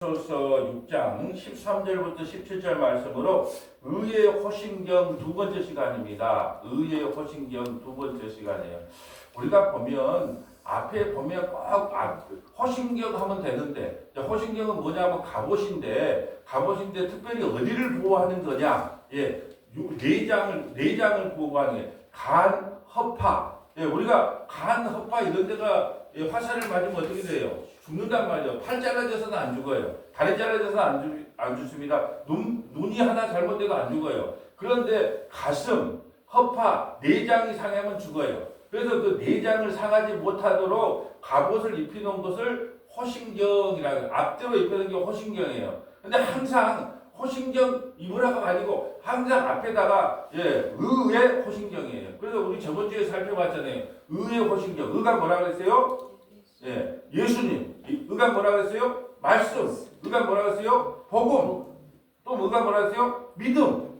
에베소서 6장 13절부터 17절 말씀으로 의의 호신경 두 번째 시간입니다. 의의 호신경 두 번째 시간이에요. 우리가 보면 앞에 보면 꼭 호신경 하면 되는데, 호신경은 뭐냐면 갑옷인데 특별히 어디를 보호하는 거냐? 내장을 보호하는 게 간, 허파. 우리가 간, 허파 이런 데가 화살을 맞으면 어떻게 돼요? 죽는단 말이에요. 팔 잘라져서는 안 죽어요. 다리 잘라져서는 안 죽습니다. 눈이 하나 잘못돼도 안 죽어요. 그런데 가슴, 허파, 내장이 상하면 죽어요. 그래서 그 내장을 상하지 못하도록 갑옷을 입히는 것을 호신경이라고, 앞뒤로 입히는 게 호신경이에요. 근데 항상 호신경 입으라고 아니고 항상 앞에다가 의의 호신경이에요. 그래서 우리 저번 주에 살펴봤잖아요. 의의 호신경. 의가 뭐라 그랬어요? 예수님. 의가 뭐라 그랬어요? 말씀. 의가 뭐라 그랬어요? 복음. 또 의가 뭐라 그랬어요? 믿음.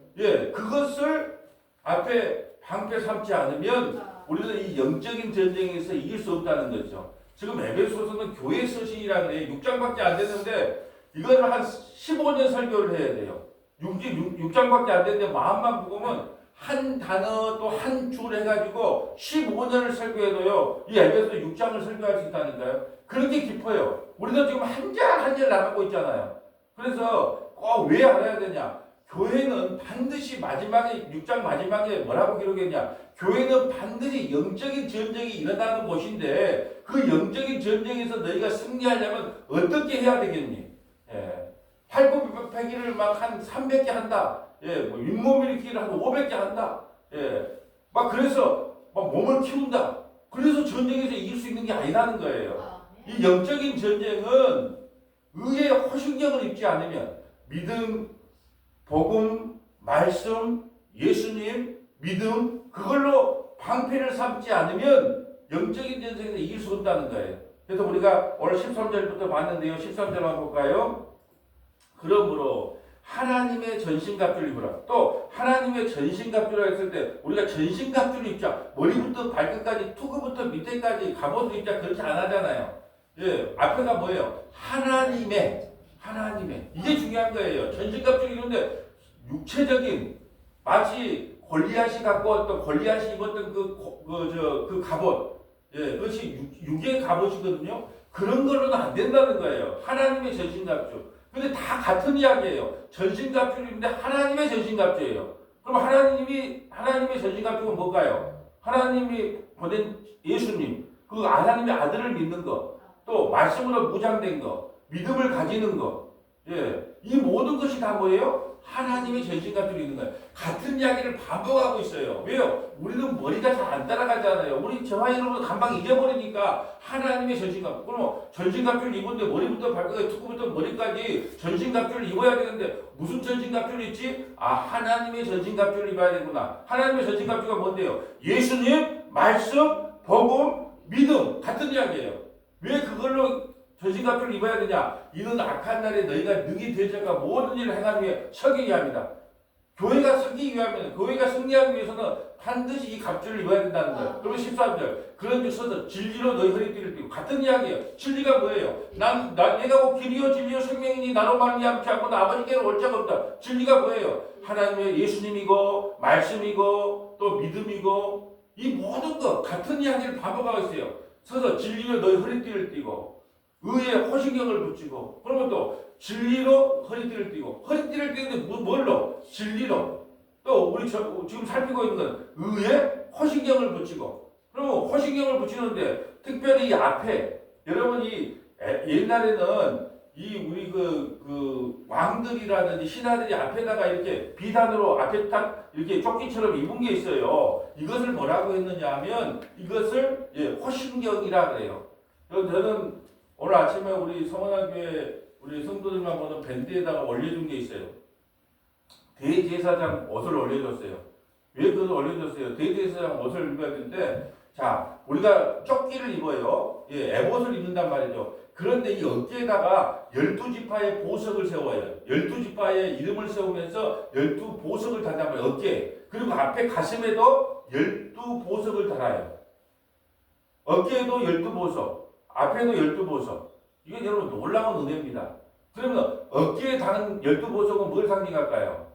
그것을 앞에 방패 삼지 않으면 우리는 이 영적인 전쟁에서 이길 수 없다는 거죠. 지금 에베소서는 교회 서신이라 그래요. 6장밖에 안 됐는데 이거를 한 15년 설교를 해야 돼요. 6장밖에 안 됐는데 마음만 먹으면 한 단어 또 한 줄 해가지고 15년을 설교해도요, 이 에베소 6장을 설교할 수 있다니까요. 그렇게 깊어요. 우리도 지금 한 절 한 절 나가고 있잖아요. 그래서 꼭 왜 알아야 되냐? 교회는 반드시 마지막에 6장 마지막에 뭐라고 기록했냐? 교회는 반드시 영적인 전쟁이 일어나는 곳인데 그 영적인 전쟁에서 너희가 승리하려면 어떻게 해야 되겠니? 팔굽혀펴기를 막 한 300개 한다. 윗몸 일으키기를 한 500개 한다. 막 그래서 막 몸을 키운다. 그래서 전쟁에서 이길 수 있는 게 아니라는 거예요. 이 영적인 전쟁은 의의 호신경을 입지 않으면 믿음, 복음, 말씀, 예수님, 믿음 그걸로 방패를 삼지 않으면 영적인 전쟁에서 이길 수 없다는 거예요. 그래서 우리가 오늘 13절부터 봤는데요. 13절만 볼까요? 그러므로 하나님의 전신갑주를 입으라. 또 하나님의 전신갑주라 했을 때 우리가 전신갑주를 입자. 머리부터 발끝까지 투구부터 밑에까지 갑옷을 입자 그렇게 안 하잖아요. 앞에가 뭐예요? 하나님의 이게 중요한 거예요. 전신갑주를 입는데 육체적인 마치 골리앗이 갖고 왔던 골리앗이 입었던 그 갑옷 그것이 육의 갑옷이거든요. 그런 걸로는 안 된다는 거예요. 하나님의 전신갑주. 근데 다 같은 이야기예요. 전신갑주를 입는데 하나님의 전신갑주예요. 그럼 하나님의 전신갑주가 뭘까요? 하나님이 보낸 예수님, 그 하나님의 아들을 믿는 것, 또 말씀으로 무장된 것, 믿음을 가지는 것, 이 모든 것이 다 뭐예요? 하나님의 전신갑주를 입는 거예요. 같은 이야기를 반복하고 있어요. 왜요? 우리는 머리가 잘 안 따라가잖아요. 우리 저와 여러분 금방 잊어버리니까 하나님의 전신갑주. 그럼 전신갑주를 입은데 머리부터 발끝까지 투구부터 머리까지 전신갑주를 입어야 되는데 무슨 전신갑주를 입지? 하나님의 전신갑주를 입어야 되구나. 하나님의 전신갑주가 뭔데요? 예수님, 말씀, 복음, 믿음 같은 이야기예요. 왜 그걸로 전신갑주를 입어야 되냐? 이는 악한 날에 너희가 능히 되져가 모든 일을 행하기 위해 서기 위함이다. 교회가 서기 위하면, 교회가 승리하기 위해서는 반드시 이 갑주를 입어야 된다는 거예요. 그러면 13절. 그런즉 서서 진리로 너희 허리띠를 띠고. 같은 이야기예요. 진리가 뭐예요? 내가 곧 길이요 진리요 생명이니 나로 말미암지 않고는 아버지께로 올 자가 없다. 진리가 뭐예요? 하나님의 예수님이고 말씀이고 또 믿음이고 이 모든 것 같은 이야기를 반복하고 있어요. 서서 진리로 너희 허리띠를 띠고 의의 호신경을 붙이고 그러면 또 진리로 허리띠를 띠고 허리띠를 띠는데 뭘로? 진리로 또 우리 지금 살피고 있는 건 의의 호신경을 붙이고 그러면 호신경을 붙이는데 특별히 이 앞에 여러분이 옛날에는 이 우리 그 왕들이라든지 신하들이 앞에다가 이렇게 비단으로 앞에 딱 이렇게 조끼처럼 입은 게 있어요. 이것을 뭐라고 했느냐 하면 이것을 호신경이라 그래요. 저는 오늘 아침에 우리 성원학교에 우리 성도들만 보는 밴드에다가 올려준 게 있어요. 대제사장 옷을 올려줬어요. 왜 그것을 올려줬어요? 대제사장 옷을 입어야 되는데, 자, 우리가 조끼를 입어요. 에봇을 입는단 말이죠. 그런데 이 어깨에다가 12지파의 보석을 세워요. 12지파의 이름을 세우면서 12보석을 단단 말이에요. 어깨에. 그리고 앞에 가슴에도 12보석을 달아요. 어깨에도 12보석. 앞에도 12보석. 이게 여러분 놀라운 은혜입니다. 그러면 어깨에 다는 12보석은 뭘 상징할까요?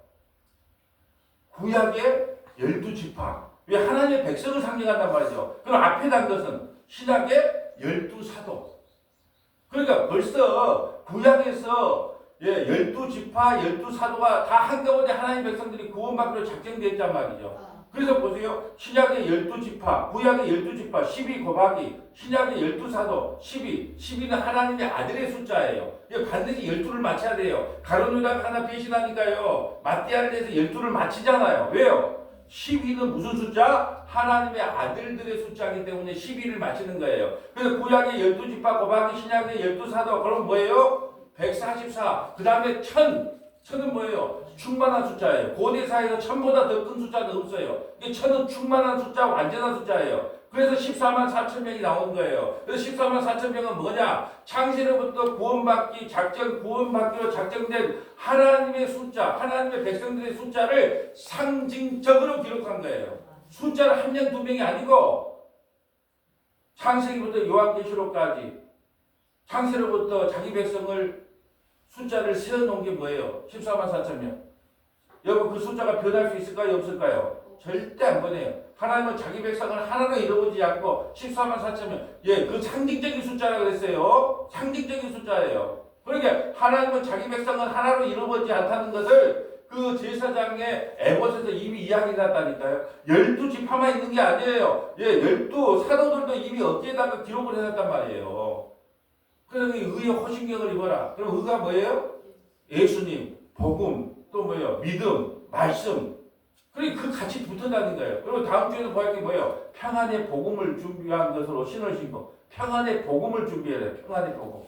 구약의 12지파. 왜 하나님의 백성을 상징한단 말이죠. 그럼 앞에 단 것은 신약의 12사도. 그러니까 벌써 구약에서 12지파, 12사도가 다 한꺼번에 하나님의 백성들이 구원받기로 작정되어 있단 말이죠. 그래서 보세요. 신약의 12지파, 구약의 12지파, 12 곱하기 신약의 12사도, 12. 12는 하나님의 아들의 숫자예요. 반드시 12를 맞춰야 돼요. 가룟 유다가 하나 배신하니까요. 마띠아를 내서 12를 맞히잖아요. 왜요? 12는 무슨 숫자? 하나님의 아들들의 숫자이기 때문에 12를 맞히는 거예요. 그래서 구약의 12지파 곱하기 신약의 12사도, 그럼 뭐예요? 144. 그 다음에 1000. 1000은 뭐예요? 충만한 숫자예요. 고대사에서 1000보다 더 큰 숫자는 없어요. 1000은 충만한 숫자, 완전한 숫자예요. 그래서 14만 4천 명이 나온 거예요. 그래서 14만 4천 명은 뭐냐? 창세로부터 구원받기 작정, 구원받기로 작정된 하나님의 숫자, 하나님의 백성들의 숫자를 상징적으로 기록한 거예요. 숫자는 한 명, 두 명이 아니고 창세기부터 요한계시록까지 창세로부터 자기 백성을 숫자를 세워놓은 게 뭐예요? 14만 4천 명. 여러분 그 숫자가 변할 수 있을까요? 없을까요? 절대 안 변해요. 하나님은 자기 백성을 하나도 잃어보지 않고 14만 4천 명. 그 상징적인 숫자라고 그랬어요. 상징적인 숫자예요. 그러니까 하나님은 자기 백성을 하나도 잃어보지 않다는 것을 그 제사장의 에봇에서 이미 이야기 났다니까요. 12지파만 있는 게 아니에요. 12사도들도 이미 어깨에다가 기록을 해놨단 말이에요. 그래서 의의 호신경을 입어라. 그럼 의가 뭐예요? 예수님, 복음, 또 뭐예요? 믿음, 말씀. 그러니까 그 같이 붙어다는 거예요. 그리고 다음 주에는 보할 게 뭐예요? 평안의 복음을 준비한 것으로 신을 신고 평안의 복음을 준비해야 돼요. 평안의 복음.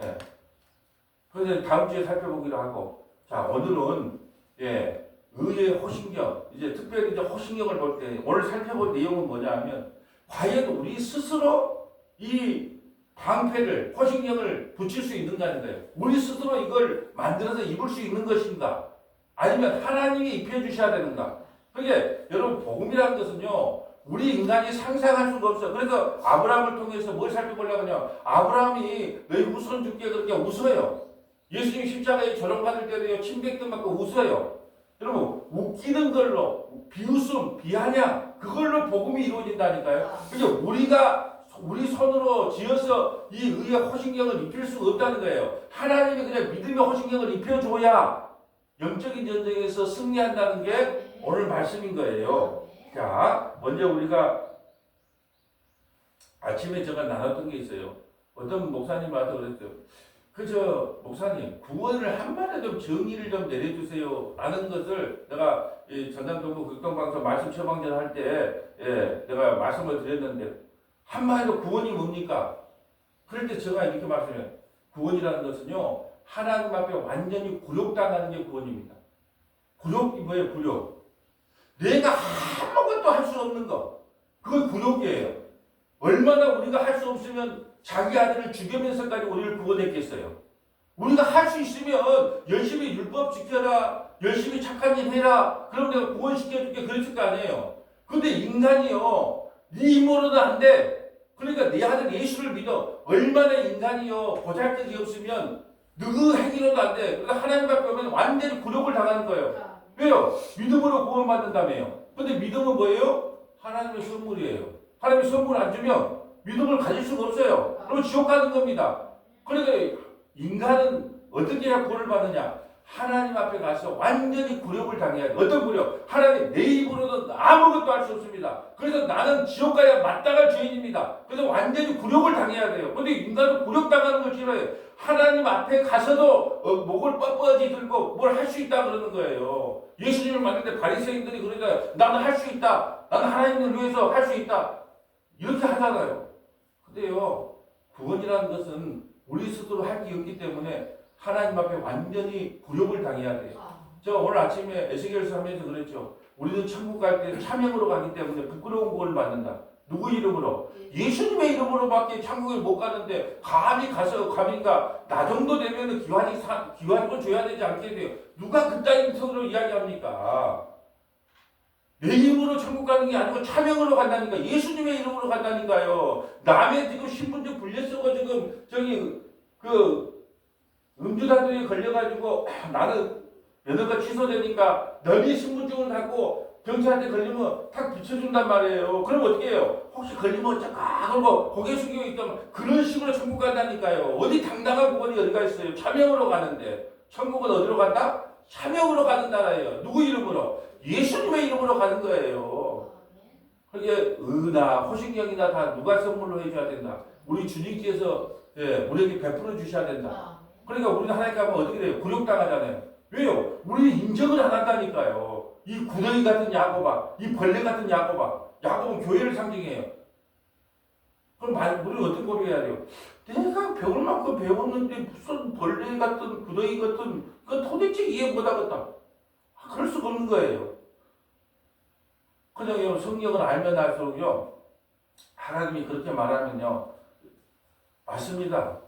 예. 그래서 다음 주에 살펴보기로 하고, 자 오늘은 의의 호신경, 이제 특별히 이제 호신경을 볼 때 오늘 살펴볼 내용은 뭐냐면 과연 우리 스스로 이 방패를, 호신경을 붙일 수 있는가는 거예요. 우리 스스로 이걸 만들어서 입을 수 있는 것인가? 아니면 하나님이 입혀주셔야 되는가? 그게 여러분 복음이라는 것은요, 우리 인간이 상상할 수가 없어요. 그래서 아브라함을 통해서 뭘 살펴보려고 하냐? 아브라함이 너희 후손 죽게 그렇게 웃어요. 예수님 십자가에 조롱받을 때도요, 침뱉던 맞고 웃어요. 여러분 웃기는 걸로, 비웃음, 비아냥, 그걸로 복음이 이루어진다니까요. 그러니까 우리 손으로 지어서 이 의의 호신경을 입힐 수가 없다는 거예요. 하나님이 그냥 믿음의 호신경을 입혀줘야 영적인 전쟁에서 승리한다는 게 오늘 말씀인 거예요. 자, 먼저 우리가 아침에 제가 나눴던 게 있어요. 어떤 목사님 와서 그랬어요. 목사님, 구원을 한마디 좀 정의를 좀 내려주세요. 라는 것을 내가 전남동부 극동방송 말씀 처방전 할 때, 내가 말씀을 드렸는데, 한마디로 구원이 뭡니까? 그럴 때 제가 이렇게 말씀해요. 구원이라는 것은요, 하나님 앞에 완전히 굴욕당하는 게 구원입니다. 굴욕이 뭐예요? 굴욕. 내가 아무것도 할 수 없는 거. 그건 굴욕이에요. 얼마나 우리가 할 수 없으면 자기 아들을 죽이면서까지 우리를 구원했겠어요. 우리가 할 수 있으면 열심히 율법 지켜라, 열심히 착한 일 해라, 그럼 내가 구원시켜줄게, 그랬을 거 아니에요. 근데 인간이요, 네 힘으로는 안 돼. 그러니까 내 아들 예수를 믿어. 얼마나 인간이요, 보잘것이 없으면 누구 행위로도 안 돼. 그러니까 하나님 앞에 오면 완전히 굴욕을 당하는 거예요. 왜요? 믿음으로 구원받는다며요. 근데 믿음은 뭐예요? 하나님의 선물이에요. 하나님의 선물 안 주면 믿음을 가질 수가 없어요. 그럼 지옥 가는 겁니다. 그러니까 인간은 어떻게 해야 구원을 받느냐? 하나님 앞에 가서 완전히 굴욕을 당해야 돼. 어떤 굴욕? 하나님, 내 입으로는 아무것도 할 수 없습니다. 그래서 나는 지옥 가야 마땅할 죄인입니다. 그래서 완전히 굴욕을 당해야 돼요. 근데 인간은 굴욕당하는 걸 싫어해요. 하나님 앞에 가서도 목을 뻣뻣이 들고 뭘 할 수 있다 그러는 거예요. 예수님을 만날 때 바리새인들이 그러니까 나는 할 수 있다. 나는 하나님을 위해서 할 수 있다. 이렇게 하잖아요. 근데요, 구원이라는 것은 우리 스스로 할 게 없기 때문에 하나님 앞에 완전히 굴욕을 당해야 돼요. 저 오늘 아침에 에스겔서 하면서 그랬죠. 우리는 천국 갈 때 차명으로 가기 때문에 부끄러운 구원을 받는다. 누구 이름으로? 예수님의 이름으로밖에 천국에 못 가는데 감히 가서 감히가 나 정도 되면 기환권 줘야 되지 않게 돼요. 누가 그따위 성으로 이야기합니까? 내 이름으로 천국 가는 게 아니고 차명으로 간다니까. 예수님의 이름으로 간다니까요. 남의 지금 신분증 불려 쓰고 지금 음주단속에 걸려가지고 나는 면허가 취소되니까 너희 신분증을 갖고 경찰한테 걸리면 탁 붙여준단 말이에요. 그럼 어떻게 해요? 혹시 걸리면 어쩌까 그러고 고개 숙이고 있다면 그런 식으로 천국 간다니까요. 어디 당당한 구원이 어디가 있어요? 차명으로 가는데 천국은 어디로 간다? 차명으로 가는 나라예요. 누구 이름으로? 예수님의 이름으로 가는 거예요. 그게 은하, 호신경이나 다 누가 선물로 해줘야 된다. 우리 주님께서 우리에게 베풀어 주셔야 된다. 그러니까 우리는 하나님 가면 어떻게 돼요? 굴욕당하잖아요. 왜요? 우리는 인정을 안 한다니까요. 이 구덩이 같은 야고바, 이 벌레 같은 야고바. 야곱은 교회를 상징해요. 그럼 우리는 어떤 고백해야 돼요? 내가 배울 만큼 배웠는데 무슨 벌레 같은 구덩이 같은 그 도대체 이해 못하겠다. 그럴 수가 없는 거예요. 그냥 성경을 알면 알수록요. 하나님이 그렇게 말하면요. 맞습니다.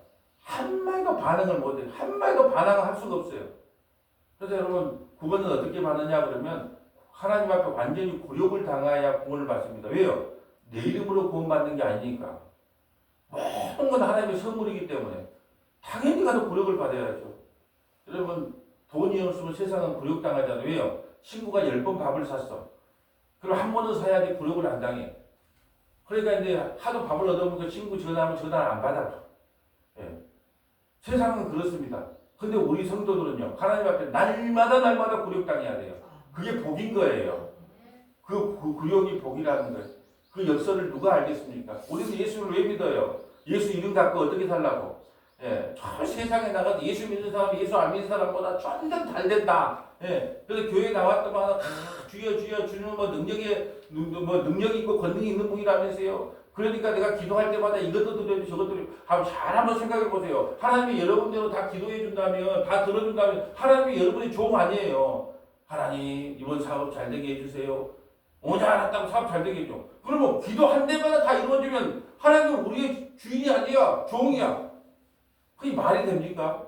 한마디도 반응을 못해요. 한마디도 반항을 할 수가 없어요. 그래서 여러분 구원은 어떻게 받느냐 그러면 하나님 앞에 완전히 굴욕을 당해야 구원을 받습니다. 왜요? 내 이름으로 구원받는 게 아니니까. 모든 건 하나님의 선물이기 때문에 당연히 가서 굴욕을 받아야죠. 여러분 돈이 없으면 세상은 굴욕당하잖아요. 왜요? 친구가 10번 밥을 샀어. 그럼 한 번은 사야지 굴욕을 안 당해. 그러니까 이제 하도 밥을 얻어먹고 친구 전화하면 전화를 안 받아줘. 예. 세상은 그렇습니다. 근데 우리 성도들은요, 하나님 앞에 날마다 굴욕당해야 돼요. 그게 복인 거예요. 그 굴욕이 복이라는 거예요. 그 역사를 누가 알겠습니까? 우리는 예수를 왜 믿어요? 예수 이름 갖고 어떻게 살라고? 예, 저 세상에 나가서 예수 믿는 사람이 예수 안 믿는 사람보다 완전 잘 된다. 예, 그래서 교회 나왔더만 주여 주는 능력 있고 권능이 있는 분이라면서요. 그러니까 내가 기도할 때마다 이것도 드려야지 저것도 드려야지. 잘 한번 생각해 보세요. 하나님이 여러분대로 다 기도해 준다면, 다 들어준다면 하나님이 여러분의 종 아니에요. 하나님 이번 사업 잘 되게 해주세요. 오자 알았다고 사업 잘 되게 해줘. 그러면 기도 한 대마다 다 이루어지면 하나님은 우리의 주인이 아니야. 종이야. 그게 말이 됩니까?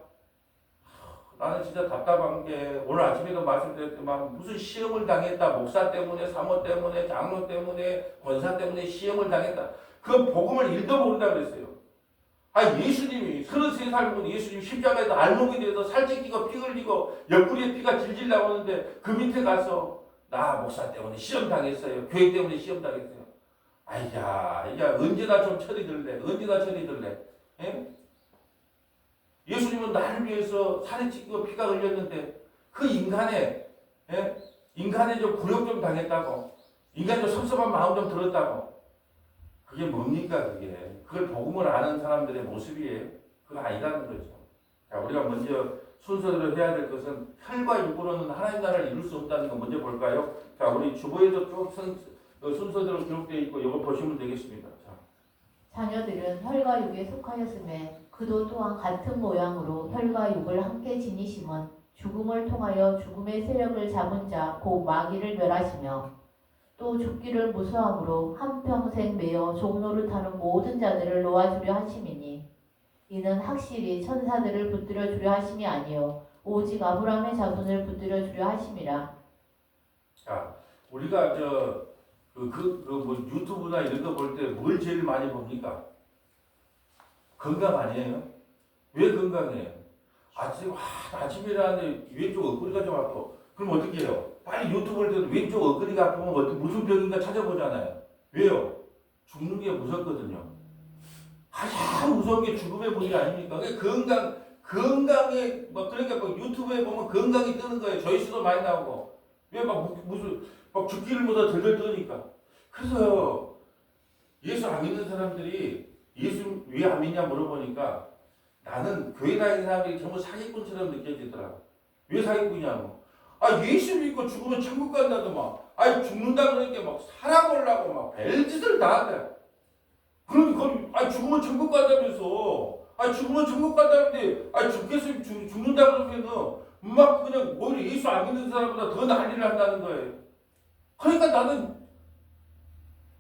나는 진짜 답답한 게 오늘 아침에도 말씀드렸지만 무슨 시험을 당했다. 목사 때문에, 사모 때문에, 장로 때문에, 권사 때문에 시험을 당했다. 그 복음을 일도 모른다 그랬어요. 예수님이 33살 먹은 예수님 십자가에서 알목이 돼서 살찌기고 피 흘리고 옆구리에 피가 질질 나오는데 그 밑에 가서 나 목사 때문에 시험 당했어요. 교회 때문에 시험 당했어요. 이게 언제나 좀 철이 들래. 언제나 철이 들래. 예? 예수님은 나를 위해서 살이 찌고 피가 흘렸는데 그 인간의 좀 굴욕 좀 당했다고 인간 좀 섭섭한 마음 좀 들었다고 그게 뭡니까 그게 그걸 복음을 아는 사람들의 모습이에요. 그거 아니라는 거죠. 자, 우리가 먼저 순서대로 해야 될 것은 혈과 육으로는 하나님 나라를 이룰 수 없다는 거 먼저 볼까요? 자, 우리 주보에도 쭉 순서대로 기록되어 있고 이거 보시면 되겠습니다. 자. 자녀들은 혈과 육에 속하였음에 그도 또한 같은 모양으로 혈과 육을 함께 지니심은 죽음을 통하여 죽음의 세력을 잡은 자 곧 마귀를 멸하시며 또 죽기를 무서함으로 한평생 매어 종노릇하는 모든 자들을 놓아주려 하심이니 이는 확실히 천사들을 붙들어 주려 하심이 아니요 오직 아브라함의 자손을 붙들어 주려 하심이라. 자, 우리가 유튜브나 이런 거 볼 때 뭘 제일 많이 봅니까? 건강 아니에요? 왜 건강해요? 아침이라는데 왼쪽 엉덩이가 좀 아파. 그럼 어떻게 해요? 빨리 유튜브를 때도 왼쪽 엉덩이가 아프면 무슨 병인가 찾아보잖아요. 왜요? 죽는 게 무섭거든요. 가장 무서운 게 죽음의 문제 아닙니까? 건강에, 그러니까 유튜브에 보면 건강이 뜨는 거예요. 조회수도 많이 나오고. 왜 죽기를 못하 덜덜 떠니까. 그래서 예수 안 믿는 사람들이 예수 왜 안 믿냐 물어보니까 나는 교회 다니는 사람들이 전부 사기꾼처럼 느껴지더라고. 왜 사기꾼이냐고. 예수 믿고 죽으면 천국 간다더만. 죽는다 그러니까 막 살아보려고 막 별짓을 다 한다. 그러니까 죽으면 천국 간다면서. 죽으면 천국 간다는데 죽겠으면 죽는다 그러면은 막 그냥 오히려 예수 안 믿는 사람보다 더 난리를 한다는 거예요. 그러니까 나는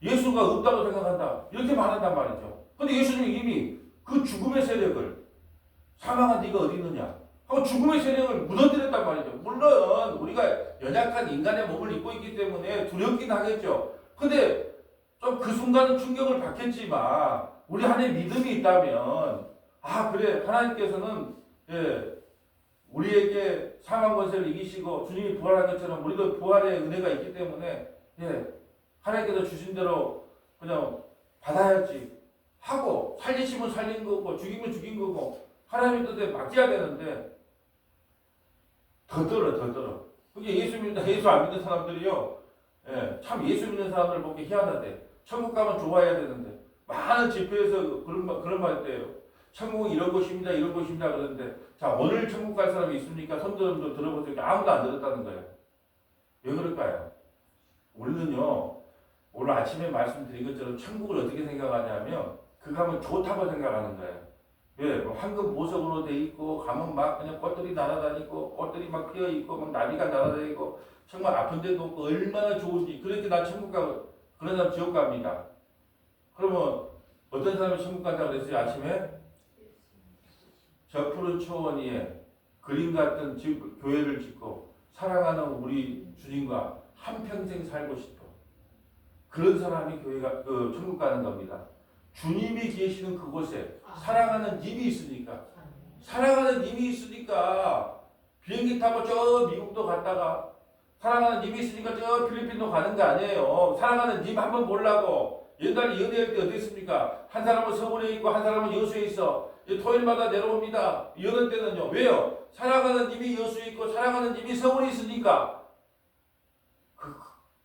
예수가 없다고 생각한다. 이렇게 말한단 말이죠. 근데 예수님이 이미 그 죽음의 세력을 사망한 네가 어디 있느냐 하고 죽음의 세력을 무너뜨렸단 말이죠. 물론 우리가 연약한 인간의 몸을 입고 있기 때문에 두렵긴 하겠죠. 근데 좀 그 순간은 충격을 받겠지만 우리 안에 믿음이 있다면 그래 하나님께서는 예, 우리에게 사망 권세를 이기시고 주님이 부활한 것처럼 우리도 부활의 은혜가 있기 때문에 예, 하나님께서 주신 대로 그냥 받아야지 하고 살리시면 살린 거고 죽이면 죽인 거고 하나님의 뜻에 맡겨야 되는데 더 떨어. 그게 예수 안 믿는 사람들이요. 예, 참 예수 믿는 사람들 보기 희한하대. 천국 가면 좋아해야 되는데 많은 집회에서 그런 말 했대요. 천국은 이런 곳입니다. 그러는데 자 오늘 천국 갈 사람이 있습니까? 손들어도 들어보세요. 아무도 안 들었다는 거예요. 왜 그럴까요? 우리는요 오늘 아침에 말씀드린 것처럼 천국을 어떻게 생각하냐면 그 가면 좋다고 생각하는 거예요. 예, 뭐 황금 보석으로 돼 있고 가면 막 그냥 꽃들이 날아다니고 꽃들이 막 피어 있고 막 나비가 날아다니고 정말 아픈 데도 없고 얼마나 좋은지 그렇게 나 천국 가고 그런 사람 지옥 갑니다. 그러면 어떤 사람이 천국 간다고 그랬어요? 아침에 저 푸른 초원 위에 그림 같은 교회를 짓고 사랑하는 우리 주님과 한평생 살고 싶어. 그런 사람이 교회가 천국 가는 겁니다. 주님이 계시는 그곳에 사랑하는 님이 있으니까 비행기 타고 저 미국도 갔다가 사랑하는 님이 있으니까 저 필리핀도 가는 거 아니에요. 사랑하는 님 한번 보려고 옛날에 연애할 때 어땠습니까? 한 사람은 서울에 있고 한 사람은 여수에 있어. 토요일마다 내려옵니다. 연애 때는요. 왜요? 사랑하는 님이 여수에 있고 사랑하는 님이 서울에 있으니까.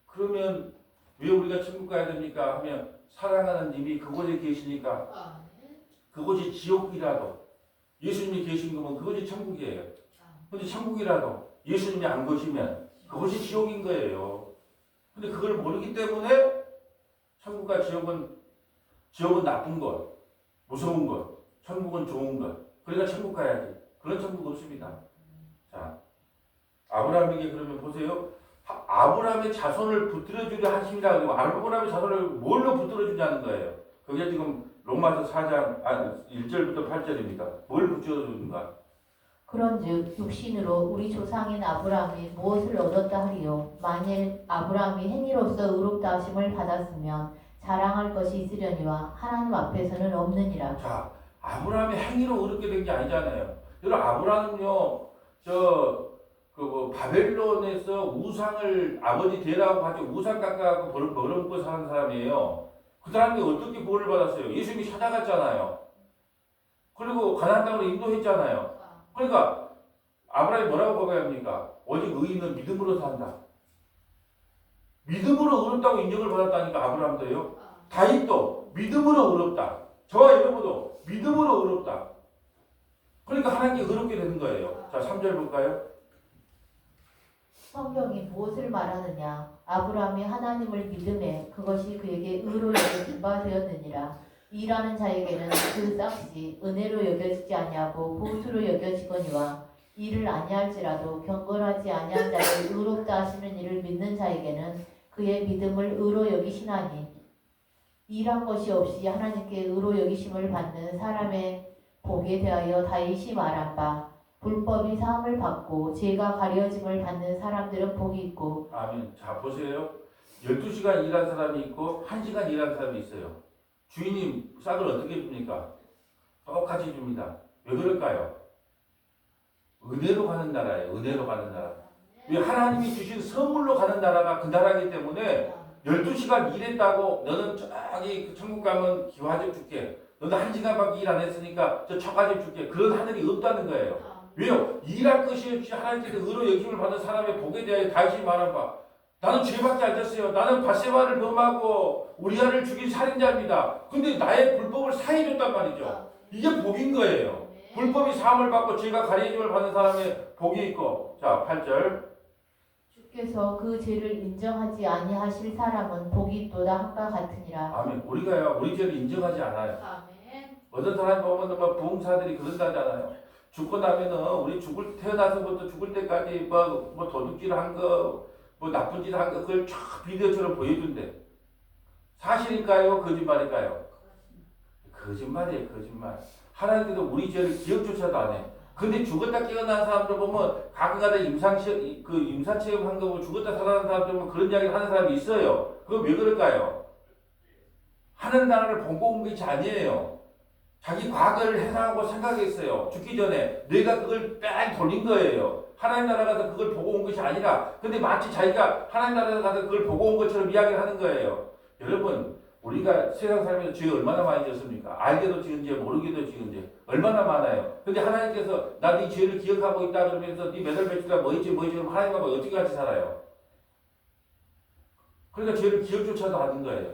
그러면 왜 우리가 천국 가야 됩니까? 하면 사랑하는 님이 그곳에 계시니까 그곳이 지옥이라도 예수님이 계신 거면 그곳이 천국이에요. 근데 천국이라도 예수님이 안 계시면 그것이 지옥인 거예요. 근데 그걸 모르기 때문에 천국과 지옥은 나쁜 것, 무서운 것, 천국은 좋은 것. 그러니까 천국 가야지. 그런 천국 없습니다. 자, 아브라함에게 그러면 보세요. 아브라함의 자손을 붙들어주려 하심이라 그러고 아브라함의 자손을 뭘로 붙들어주냐는 거예요. 그게 지금 로마서 4장 1절부터 8절입니다. 뭘 붙들어주는가? 그런즉 육신으로 우리 조상인 아브라함이 무엇을 얻었다 하리요? 만일 아브라함이 행위로서 의롭다 하심을 받았으면 자랑할 것이 있으려니와 하나님 앞에서는 없느니라. 자, 아브라함이 행위로 의롭게 된 게 아니잖아요. 여러분 아브라함은요, 바벨론에서 우상을 아버지 되라고 가지고 우상 깎아갖고 벌어먹고 사는 사람이에요. 그 사람이 어떻게 구원을 받았어요? 예수님이 찾아갔잖아요. 그리고 가나안 땅으로 인도했잖아요. 그러니까 아브라함이 뭐라고 고백합니까? 오직 의인은 믿음으로 산다. 믿음으로 의롭다고 인정을 받았다니까 아브라함도요. 다윗도 믿음으로 의롭다. 저와 여러분도 믿음으로 의롭다. 그러니까 하나님께 의롭게 되는 거예요. 자, 3절 볼까요? 성경이 무엇을 말하느냐? 아브라함이 하나님을 믿음에 그것이 그에게 의로 여겨진 바 되었느니라. 일하는 자에게는 그 값이 은혜로 여겨지지 아니하고 보수로 여겨지거니와 일을 아니할지라도 경건하지 아니한 자를 의롭다 하시는 이를 믿는 자에게는 그의 믿음을 의로 여기시나니 일한 것이 없이 하나님께 의로 여기심을 받는 사람의 복에 대하여 다윗이 말한 바 불법이 사함을 받고 죄가 가려짐을 받는 사람들은 복이 있고. 아멘. 자, 보세요. 12시간 일한 사람이 있고 1시간 일한 사람이 있어요. 주인님 싹을 어떻게 줍니까? 똑같이 줍니다. 왜 그럴까요? 은혜로 가는 나라예요. 은혜로 가는 나라. 왜 하나님이 주신 선물로 가는 나라가 그 나라이기 때문에 12시간 일했다고 너는 저기 그 천국 가면 기와집 줄게. 너는 1시간밖에 일 안 했으니까 저 처가집 줄게. 그런 하늘이 없다는 거예요. 왜요? 일할 것이 없이 하나님께서 의로 여김을 받는 사람의 복에 대하여 다윗이 말한 바 나는 죄밖에 안 졌어요. 나는 바세바를 범하고 우리아를 죽인 살인자입니다. 근데 나의 불법을 사해줬단 말이죠. 이게 복인 거예요. 불법이 사함을 받고 죄가 가려짐을 받는 사람의 복이 있고. 자, 8절. 주께서 그 죄를 인정하지 아니하실 사람은 복이 있도다 함과 같으니라. 아멘. 우리가요, 우리 죄를 인정하지 않아요. 아멘. 어떤 사람 보면 뭐 부흥사들이 그런다잖아요. 죽고 나면은 우리 태어나서부터 죽을 때까지 뭐 도둑질 한 거, 뭐 나쁜 짓 한 거, 그걸 쫙 비디오처럼 보여준대. 사실일까요? 거짓말일까요? 거짓말이에요, 거짓말. 하나님께서 우리 죄를 기억조차도 안 해. 근데 죽었다 깨어난 사람들 보면 가끔가다 임사체험 한 거고 죽었다 살아난 사람들 보면 그런 이야기를 하는 사람이 있어요. 그건 왜 그럴까요? 하는 나라를 보고 온 것이 아니에요. 자기 과거를 해나가고 생각했어요. 죽기 전에 내가 그걸 뺑 돌린 거예요. 하나님 나라 가서 그걸 보고 온 것이 아니라 근데 마치 자기가 하나님 나라 가서 그걸 보고 온 것처럼 이야기를 하는 거예요. 여러분 우리가 세상 살면서 죄 얼마나 많이 졌습니까? 알게도 지은 죄 모르게도 지은 죄 얼마나 많아요. 근데 하나님께서 나 네 죄를 기억하고 있다 그러면서 네 몇월 며칠간 뭐 했지 그럼 하나님하고 어떻게 같이 살아요? 그러니까 죄를 기억조차도 하는 거예요.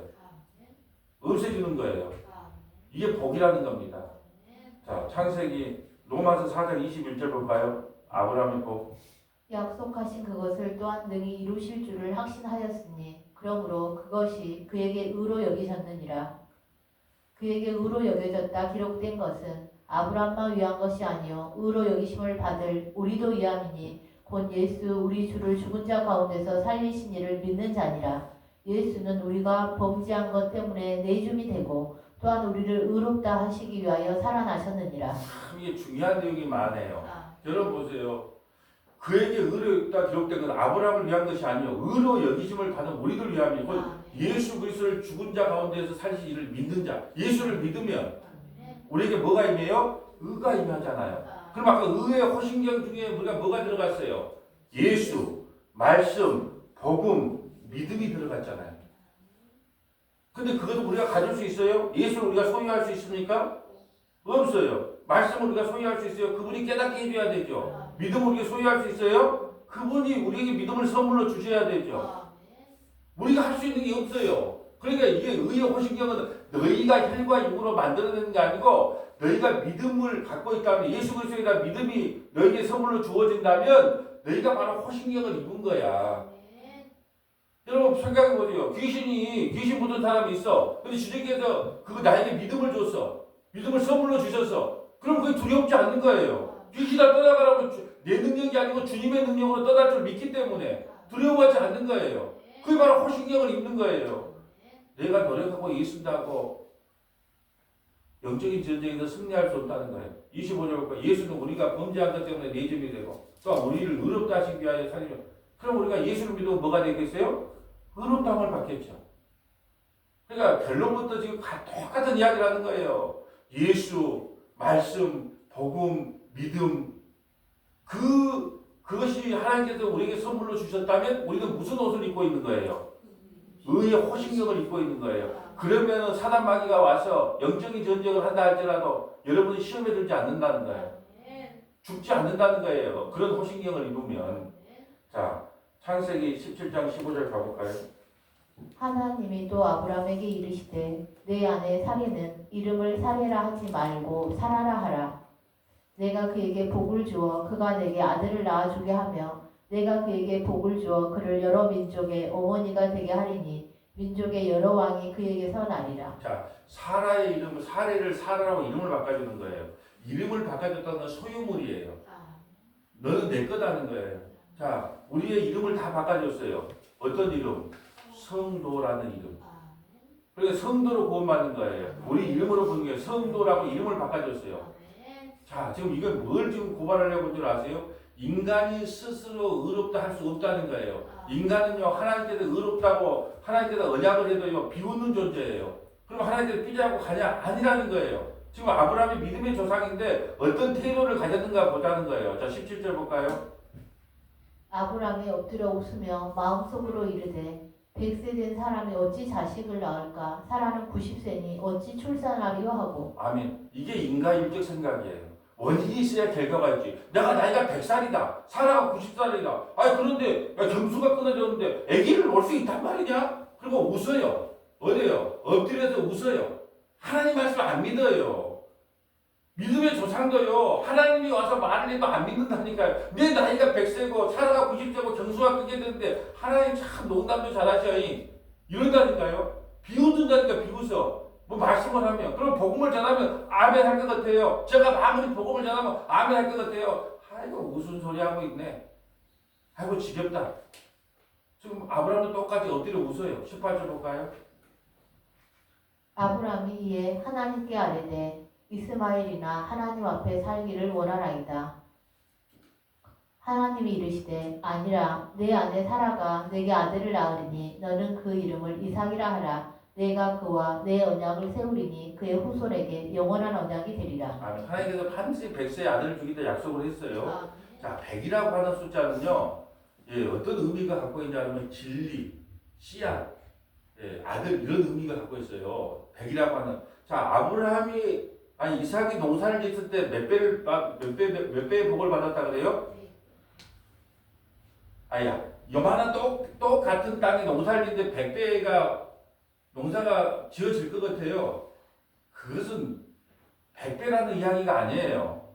없애주는 거예요. 이게 복이라는 겁니다. 자, 창세기 로마서 4장 21절 볼까요? 아브라함의 복. 약속하신 그것을 또한 능히 이루실 줄을 확신하였으니 그러므로 그것이 그에게 의로 여기졌느니라. 그에게 의로 여겨졌다 기록된 것은 아브라함만 위한 것이 아니요 의로 여기심을 받을 우리도 위함이니 곧 예수 우리 주를 죽은 자 가운데서 살리신 이를 믿는 자니라. 예수는 우리가 범죄한 것 때문에 내줌이 되고 또한 우리를 의롭다 하시기 위하여 살아나셨느니라. 참 이게 중요한 내용이 많아요. 여러분 보세요. 그에게 의로 있다 기록된 건 아브라함을 위한 것이 아니요 의로 여기심을 받은 우리들 위함이 곧 예수 그리스도를 죽은 자 가운데서 살리신 이를 믿는 자. 예수를 믿으면 우리에게 뭐가 임해요? 의가 임하잖아요. 그럼 아까 의의 호신경 중에 우리가 뭐가 들어갔어요? 예수, 말씀, 복음, 믿음이 들어갔잖아요. 근데 그것도 우리가 가질 수 있어요? 예수를 우리가 소유할 수 있습니까? 없어요. 말씀을 우리가 소유할 수 있어요? 그분이 깨닫게 해줘야 되죠. 믿음을 우리가 소유할 수 있어요? 그분이 우리에게 믿음을 선물로 주셔야 되죠. 우리가 할 수 있는 게 없어요. 그러니까 이게 의의 호신경은 너희가 혈과 육으로 만들어내는 게 아니고 너희가 믿음을 갖고 있다면 예수 그리스도에 대한 믿음이 너희에게 선물로 주어진다면 너희가 바로 호신경을 입은 거야. 여러분 생각해보세요. 귀신 묻은 사람이 있어. 근데 주님께서 그거 나에게 믿음을 줬어. 믿음을 선물로 주셨어. 그럼 그게 두렵지 않는 거예요. 귀신아 떠나가라고 내 능력이 아니고 주님의 능력으로 떠날 줄 믿기 때문에 두려워하지 않는 거예요. 그게 바로 호신경을 입는 거예요. 내가 노력하고 예순다고 영적인 전쟁에서 승리할 수 없다는 거예요. 25절 볼까요? 예수는 우리가 범죄한 것 때문에 내점이 되고 또 우리를 의롭다 하시기 위하여 살리며 그럼 우리가 예수를 믿으면 뭐가 되겠어요? 의롭다함을 받겠죠. 그러니까 결론부터 지금 똑같은 이야기를 하는 거예요. 예수, 말씀, 복음, 믿음 그것이 하나님께서 우리에게 선물로 주셨다면 우리는 무슨 옷을 입고 있는 거예요? 의의 호신경을 입고 있는 거예요. 그러면 사단 마귀가 와서 영적인 전쟁을 한다 할지라도 여러분이 시험에 들지 않는다는 거예요. 죽지 않는다는 거예요. 그런 호신경을 입으면. 자, 창세기 17장 15절 가볼까요? 하나님이 또 아브라함에게 이르시되 내 아내 사례는 이름을 사례라 하지 말고 사라라 하라. 내가 그에게 복을 주어 그가 내게 아들을 낳아주게 하며 내가 그에게 복을 주어 그를 여러 민족의 어머니가 되게 하리니 민족의 여러 왕이 그에게서 나리라. 자, 사라의 이름을 사례를 사라라고 이름을 바꿔주는 거예요. 이름을 바꿔줬다는 건 소유물이에요. 너는 내 거다는 거예요. 자, 우리의 이름을 다 바꿔줬어요. 어떤 이름? 성도라는 이름. 그러니까 성도로 구원받는 거예요. 우리 이름으로 부르는 거예요. 성도라고 이름을 바꿔줬어요. 자, 지금 이건 뭘 지금 고발하려고 한 줄 아세요? 인간이 스스로 의롭다 할 수 없다는 거예요. 인간은요, 하나님께서 의롭다고 하나님께서 언약을 해도요, 비웃는 존재예요. 그럼 하나님께서 삐지하고 가냐? 아니라는 거예요. 지금 아브라함이 믿음의 조상인데 어떤 태도를 가졌는가 보자는 거예요. 자, 17절 볼까요? 아브라함이 엎드려 웃으며 마음속으로 이르되 100세 된 사람이 어찌 자식을 낳을까? 사라는 90세니 어찌 출산하리요 하고. 아멘. 이게 인간일적 생각이에요. 원인이 있어야 결과가 있지. 내가 나이가 100살이다. 사라가 90살이다. 아니 그런데 경수가 끊어졌는데 아기를 놓을 수 있단 말이냐? 그리고 웃어요. 어디요? 엎드려서 웃어요. 하나님 말씀 안 믿어요. 믿음의 조상도요. 하나님이 와서 말을 해도 안 믿는다니까요. 내 나이가 100세고 사라가 90세고 경수가 끊게 되는데 하나님 참 농담도 잘하셔. 이런다니까요. 비웃는다니까 비웃어. 뭐 말씀을 하면 그럼 복음을 전하면 아멘 할 것 같아요. 제가 아무리 복음을 전하면 아멘 할 것 같아요. 아이고 무슨 소리 하고 있네. 아이고 지겹다. 지금 아브라함도 똑같이 엎드려 웃어요. 18절 볼까요? 아브라함이 이에 하나님께 아뢰되 이스마엘이나 하나님 앞에 살기를 원하나이다. 하나님이 이르시되 아니라 내 아내 사라가 내게 아들을 낳으리니 너는 그 이름을 이삭이라 하라. 내가 그와 내 언약을 세우리니 그의 후손에게 영원한 언약이 되리라. 아멘. 하나님께서 반드시 백세의 아들을 주기다 약속을 했어요. 자, 100이라고 하는 숫자는요, 예, 어떤 의미가 갖고 있냐면 진리, 씨앗, 예, 아들 이런 의미가 갖고 있어요. 100이라고 하는. 자, 아브라함이 이삭이 농사를 짓을 때 몇 배의 복을 받았다 그래요? 요만한 똑같은 땅에 농사를 짓는데 100배가 농사가 지어질 것 같아요. 그것은 100배라는 이야기가 아니에요.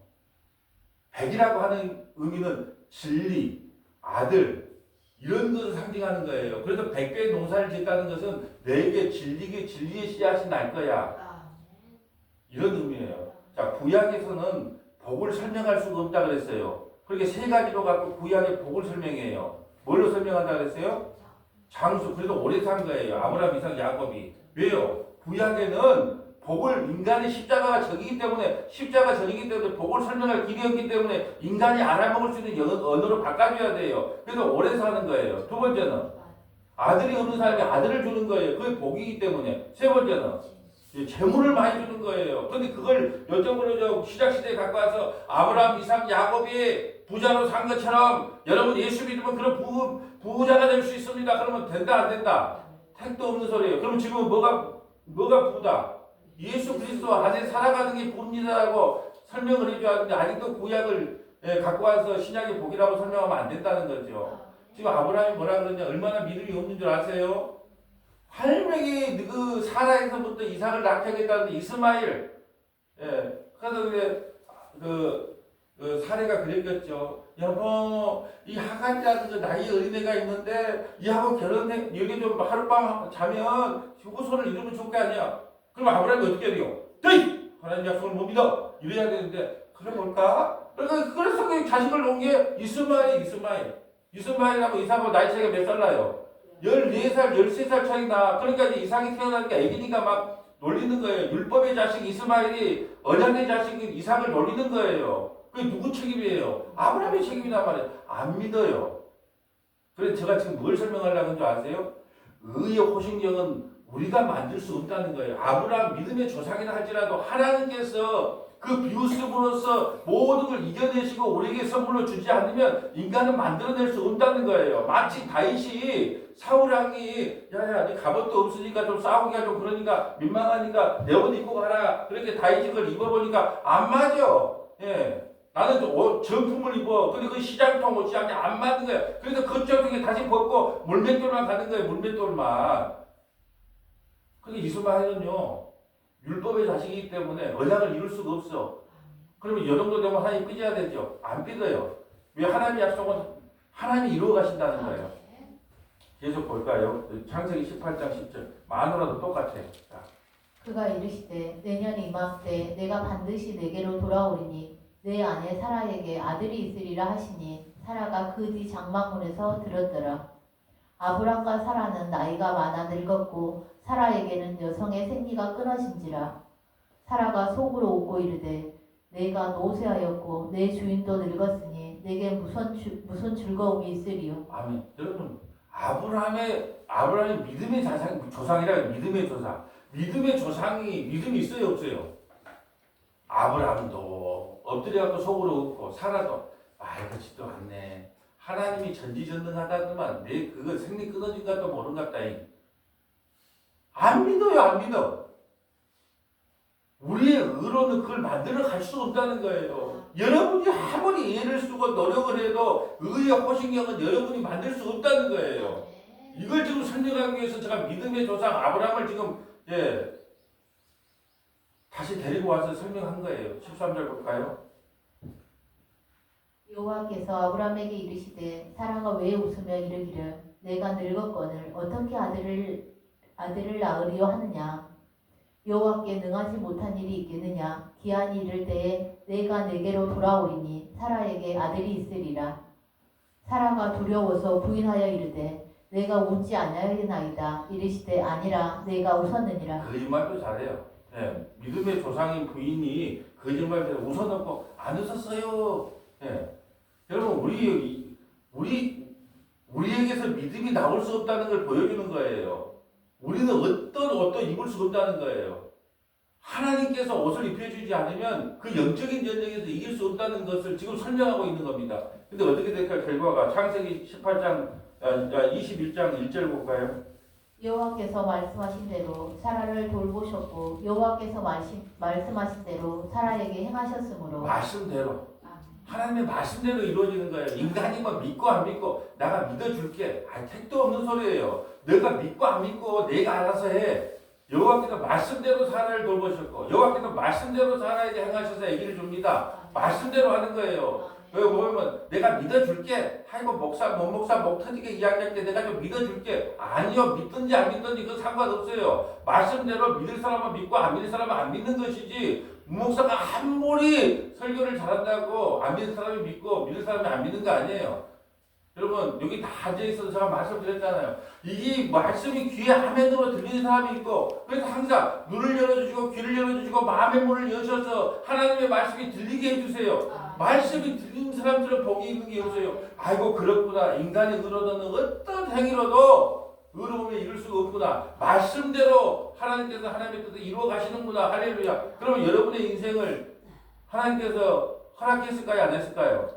100이라고 하는 의미는 진리, 아들 이런 것을 상징하는 거예요. 그래서 100배의 농사를 짓다는 것은 내게 진리의 씨앗이 날 거야. 이런 의미예요. 자, 구약에서는 복을 설명할 수가 없다 그랬어요. 그렇게 세 가지로 갖고 구약의 복을 설명해요. 뭘로 설명한다 그랬어요? 장수. 그래서 오래 산 거예요. 아브라함, 이삭, 야곱이. 왜요? 구약에는 복을 인간의 십자가가 적이기 때문에 복을 설명할 길이 없기 때문에 인간이 알아먹을 수 있는 언어로 바꿔줘야 돼요. 그래서 오래 사는 거예요. 두 번째는 아들이 없는 사람이 아들을 주는 거예요. 그게 복이기 때문에. 세 번째는 재물을 많이 주는 거예요. 그런데 그걸 여쭤보려 시작시대에 갖고 와서 아브라함, 이삭, 야곱이 부자로 산 것처럼 여러분 예수 믿으면 그런 부자가 될 수 있습니다. 그러면 된다 안 된다? 택도 없는 소리예요. 그럼 지금 뭐가 부다? 예수 그리스도 안에 살아가는 게 부입니다라고 설명을 해줘야 하는데 아직도 구약을 갖고 와서 신약의 복이라고 설명하면 안 된다는 거죠. 지금 아브라함이 뭐라 그러냐? 얼마나 믿음이 없는 줄 아세요? 할명이 그 사라에서부터 이삭을 낳게 하겠다는데 이스마엘. 그래서 그 사례가 그랬겠죠. 여보, 이 하간이라는 그 나이 어린애가 있는데 이하고 결혼해 여기 좀 하룻밤 자면 후손을 이루면 좋을 거 아니야. 그럼 아브라함이 어떻게 해요? 너희 하나님 약속을 못 믿어. 이래야 되는데 그래 볼까? 그래서 그 자식을 놓은 게 이스마엘하고 이삭하고 나이 차이가 몇 살 나요? 14살, 13살 차이 나. 그러니까 이제 이삭이 태어나니까 애기니까 막 놀리는 거예요. 율법의 자식 이스마엘이 언약의 자식 이삭을 놀리는 거예요. 그게 누구 책임이에요? 아브라함의 책임이란 말이에요. 안 믿어요. 그래서 제가 지금 뭘 설명하려고 하는 줄 아세요? 의의 호신경은 우리가 만들 수 없다는 거예요. 아브라함 믿음의 조상이라 할지라도 하나님께서 그 비웃음으로써 모든 걸 이겨내시고 우리에게 선물로 주지 않으면 인간은 만들어낼 수 없다는 거예요. 마치 다윗이 사울왕이 야야 네 갑옷도 없으니까 좀 싸우기가 좀 그러니까 민망하니까 내 옷 입고 가라. 그렇게 다윗이 그걸 입어보니까 안 맞아. 나는 정품을 입어. 근데 그 시장통 옷이 안 맞는 거야. 그래서 그쪽에 다시 벗고 물맷돌만 가는 거예요. 물맷돌만. 근데 이스마엘은요. 율법의 자식이기 때문에 언약을 이룰 수가 없어. 그러면 이 정도 되면 하나님 삐져야 되죠. 안 삐져요. 왜 하나님의 약속은 하나님이 이루어 가신다는 거예요. 계속 볼까요? 창세기 18장 10절. 마누라도 똑같아. 자. 그가 이르시되 내년 이맘때 내가 반드시 내게로 돌아오리니 내 아내 사라에게 아들이 있으리라 하시니 사라가 그 뒤 장막문에서 들었더라. 아브람과 사라는 나이가 많아 늙었고 사라에게는 여성의 생리가 끊어진지라. 사라가 속으로 웃고 이르되 내가 노쇠하였고 내 주인도 늙었으니 내게 무슨 즐거움이 있으리요. 아멘. 여러분 아브라함의 믿음의 조상이라 믿음의 조상. 믿음의 조상이 믿음이 있어요 없어요? 아브라함도 엎드려갖고 속으로 웃고 사라도 그렇지도 않네. 하나님이 전지전능하다더만 내 그거 생리 끊어진 것도 모른 것 같다잉. 안 믿어요, 안 믿어. 우리의 의로는 그걸 만들어 갈 수 없다는 거예요. 여러분이 아무리 애를 쓰고 노력을 해도 의의 호신경은 여러분이 만들 수 없다는 거예요. 이걸 지금 설명하기 위해서 제가 믿음의 조상 아브라함을 지금 다시 데리고 와서 설명한 거예요. 13절 볼까요? 여호와께서 아브라함에게 이르시되 사라가 왜 웃으며 이르기를 내가 늙었거늘 어떻게 아들을 낳으리요 하느냐. 여호와께 능하지 못한 일이 있겠느냐. 기한이 이를 때에 내가 내게로 돌아오리니 사라에게 아들이 있으리라. 사라가 두려워서 부인하여 이르되 내가 웃지 아니하겠나이다. 이르시되 아니라 내가 웃었느니라. 거짓말도 잘해요. 믿음의 조상인 부인이 거짓말도 웃어놓고 안 웃었어요. 여러분 우리에게서 믿음이 나올 수 없다는 걸 보여주는 거예요. 우리는 어떤 옷도 입을 수 없다는 거예요. 하나님께서 옷을 입혀주지 않으면 그 영적인 전쟁에서 이길 수 없다는 것을 지금 설명하고 있는 겁니다. 근데 어떻게 될까? 결과가 창세기 18장 21장 1절 볼까요? 여호와께서 말씀하신 대로 사라를 돌보셨고 여호와께서 말씀하신 대로 사라에게 행하셨으므로 말씀대로 하나님의 말씀대로 이루어지는 거예요. 인간이 뭐 믿고 안 믿고 내가 믿어줄게. 택도 없는 소리예요. 내가 믿고 안 믿고 내가 알아서 해. 여호와께서 말씀대로 사라를 돌보셨고 여호와께서 말씀대로 사라에게 행하셔서 아기를 줍니다. 말씀대로 하는 거예요. 여기 보면 내가 믿어줄게. 아이고 목사 목 터지게 이야기할 때 내가 좀 믿어줄게. 아니요. 믿든지 안 믿든지 그건 상관없어요. 말씀대로 믿을 사람은 믿고 안 믿을 사람은 안 믿는 것이지 목사가 아무리 설교를 잘한다고 안 믿는 사람이 믿고 믿을 사람이 안 믿는 거 아니에요. 여러분 여기 다 앉아있어서 제가 말씀드렸잖아요. 이 말씀이 귀에 아멘으로 들리는 사람이 있고 그래서 항상 눈을 열어주시고 귀를 열어주시고 마음의 문을 여셔서 하나님의 말씀이 들리게 해주세요. 말씀이 들리는 사람들은 복이 있는 게 없어요. 아이고 그렇구나. 인간의 의로는 어떤 행위로도 의로움에 이룰 수가 없구나. 말씀대로 하나님께서 하나님의 뜻을 이루어 가시는구나. 할렐루야. 그러면 여러분의 인생을 하나님께서 허락했을까요? 안 했을까요?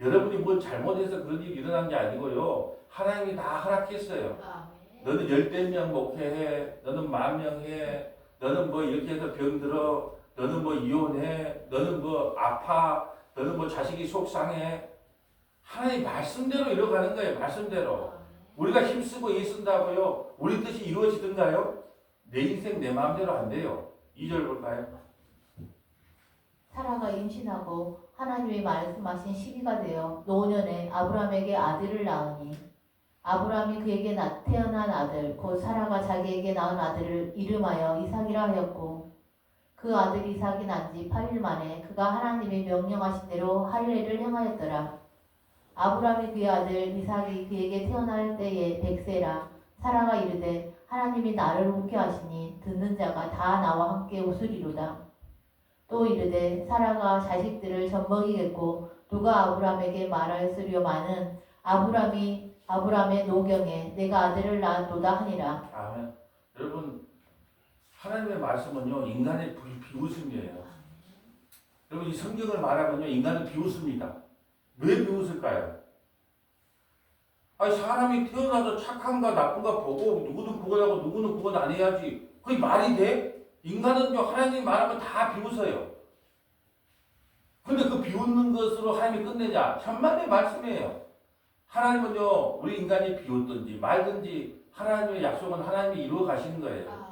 여러분이 뭘 잘못해서 그런 일이 일어난 게 아니고요. 하나님이 다 허락했어요. 너는 10,000명 목회해. 너는 10,000명 해. 너는 뭐 이렇게 해서 병들어. 너는 뭐 이혼해. 너는 뭐 아파. 너는 뭐 자식이 속상해. 하나님 말씀대로 이뤄가는 거예요. 말씀대로. 우리가 힘쓰고 애쓴다고요. 우리 뜻이 이루어지던가요? 내 인생 내 마음대로 안 돼요. 2절 볼까요? 사라가 임신하고 하나님이 말씀하신 시기가 되어 노년에 아브람에게 아들을 낳으니 아브람이 그에게 태어난 아들 곧 사라가 자기에게 낳은 아들을 이름하여 이삭이라 하였고 그 아들 이삭이 난 지 8일 만에 그가 하나님이 명령하신 대로 할례를 행하였더라. 아브람이 그의 아들 이삭이 그에게 태어날 때에 100세라. 사라가 이르되 하나님이 나를 웃게 하시니 듣는 자가 다 나와 함께 웃으리로다. 또 이르되 사라가 자식들을 젖먹이겠고 누가 아브람에게 말하였으려마는 아브람의 노경에 내가 아들을 낳았도다 하니라. 아멘. 여러분 하나님의 말씀은요 인간의 비웃음이에요. 여러분 이 성경을 말하면요 인간은 비웃습니다. 왜 비웃을까요? 아니 사람이 태어나서 착한가 나쁜가 보고 누구는 그거하고 누구는 그건 안 해야지. 그게 말이 돼? 인간은요 하나님 말하면 다 비웃어요. 근데 그 비웃는 것으로 하나님이 끝내냐? 천만의 말씀이에요. 하나님은요 우리 인간이 비웃든지 말든지 하나님의 약속은 하나님이 이루어 가시는 거예요.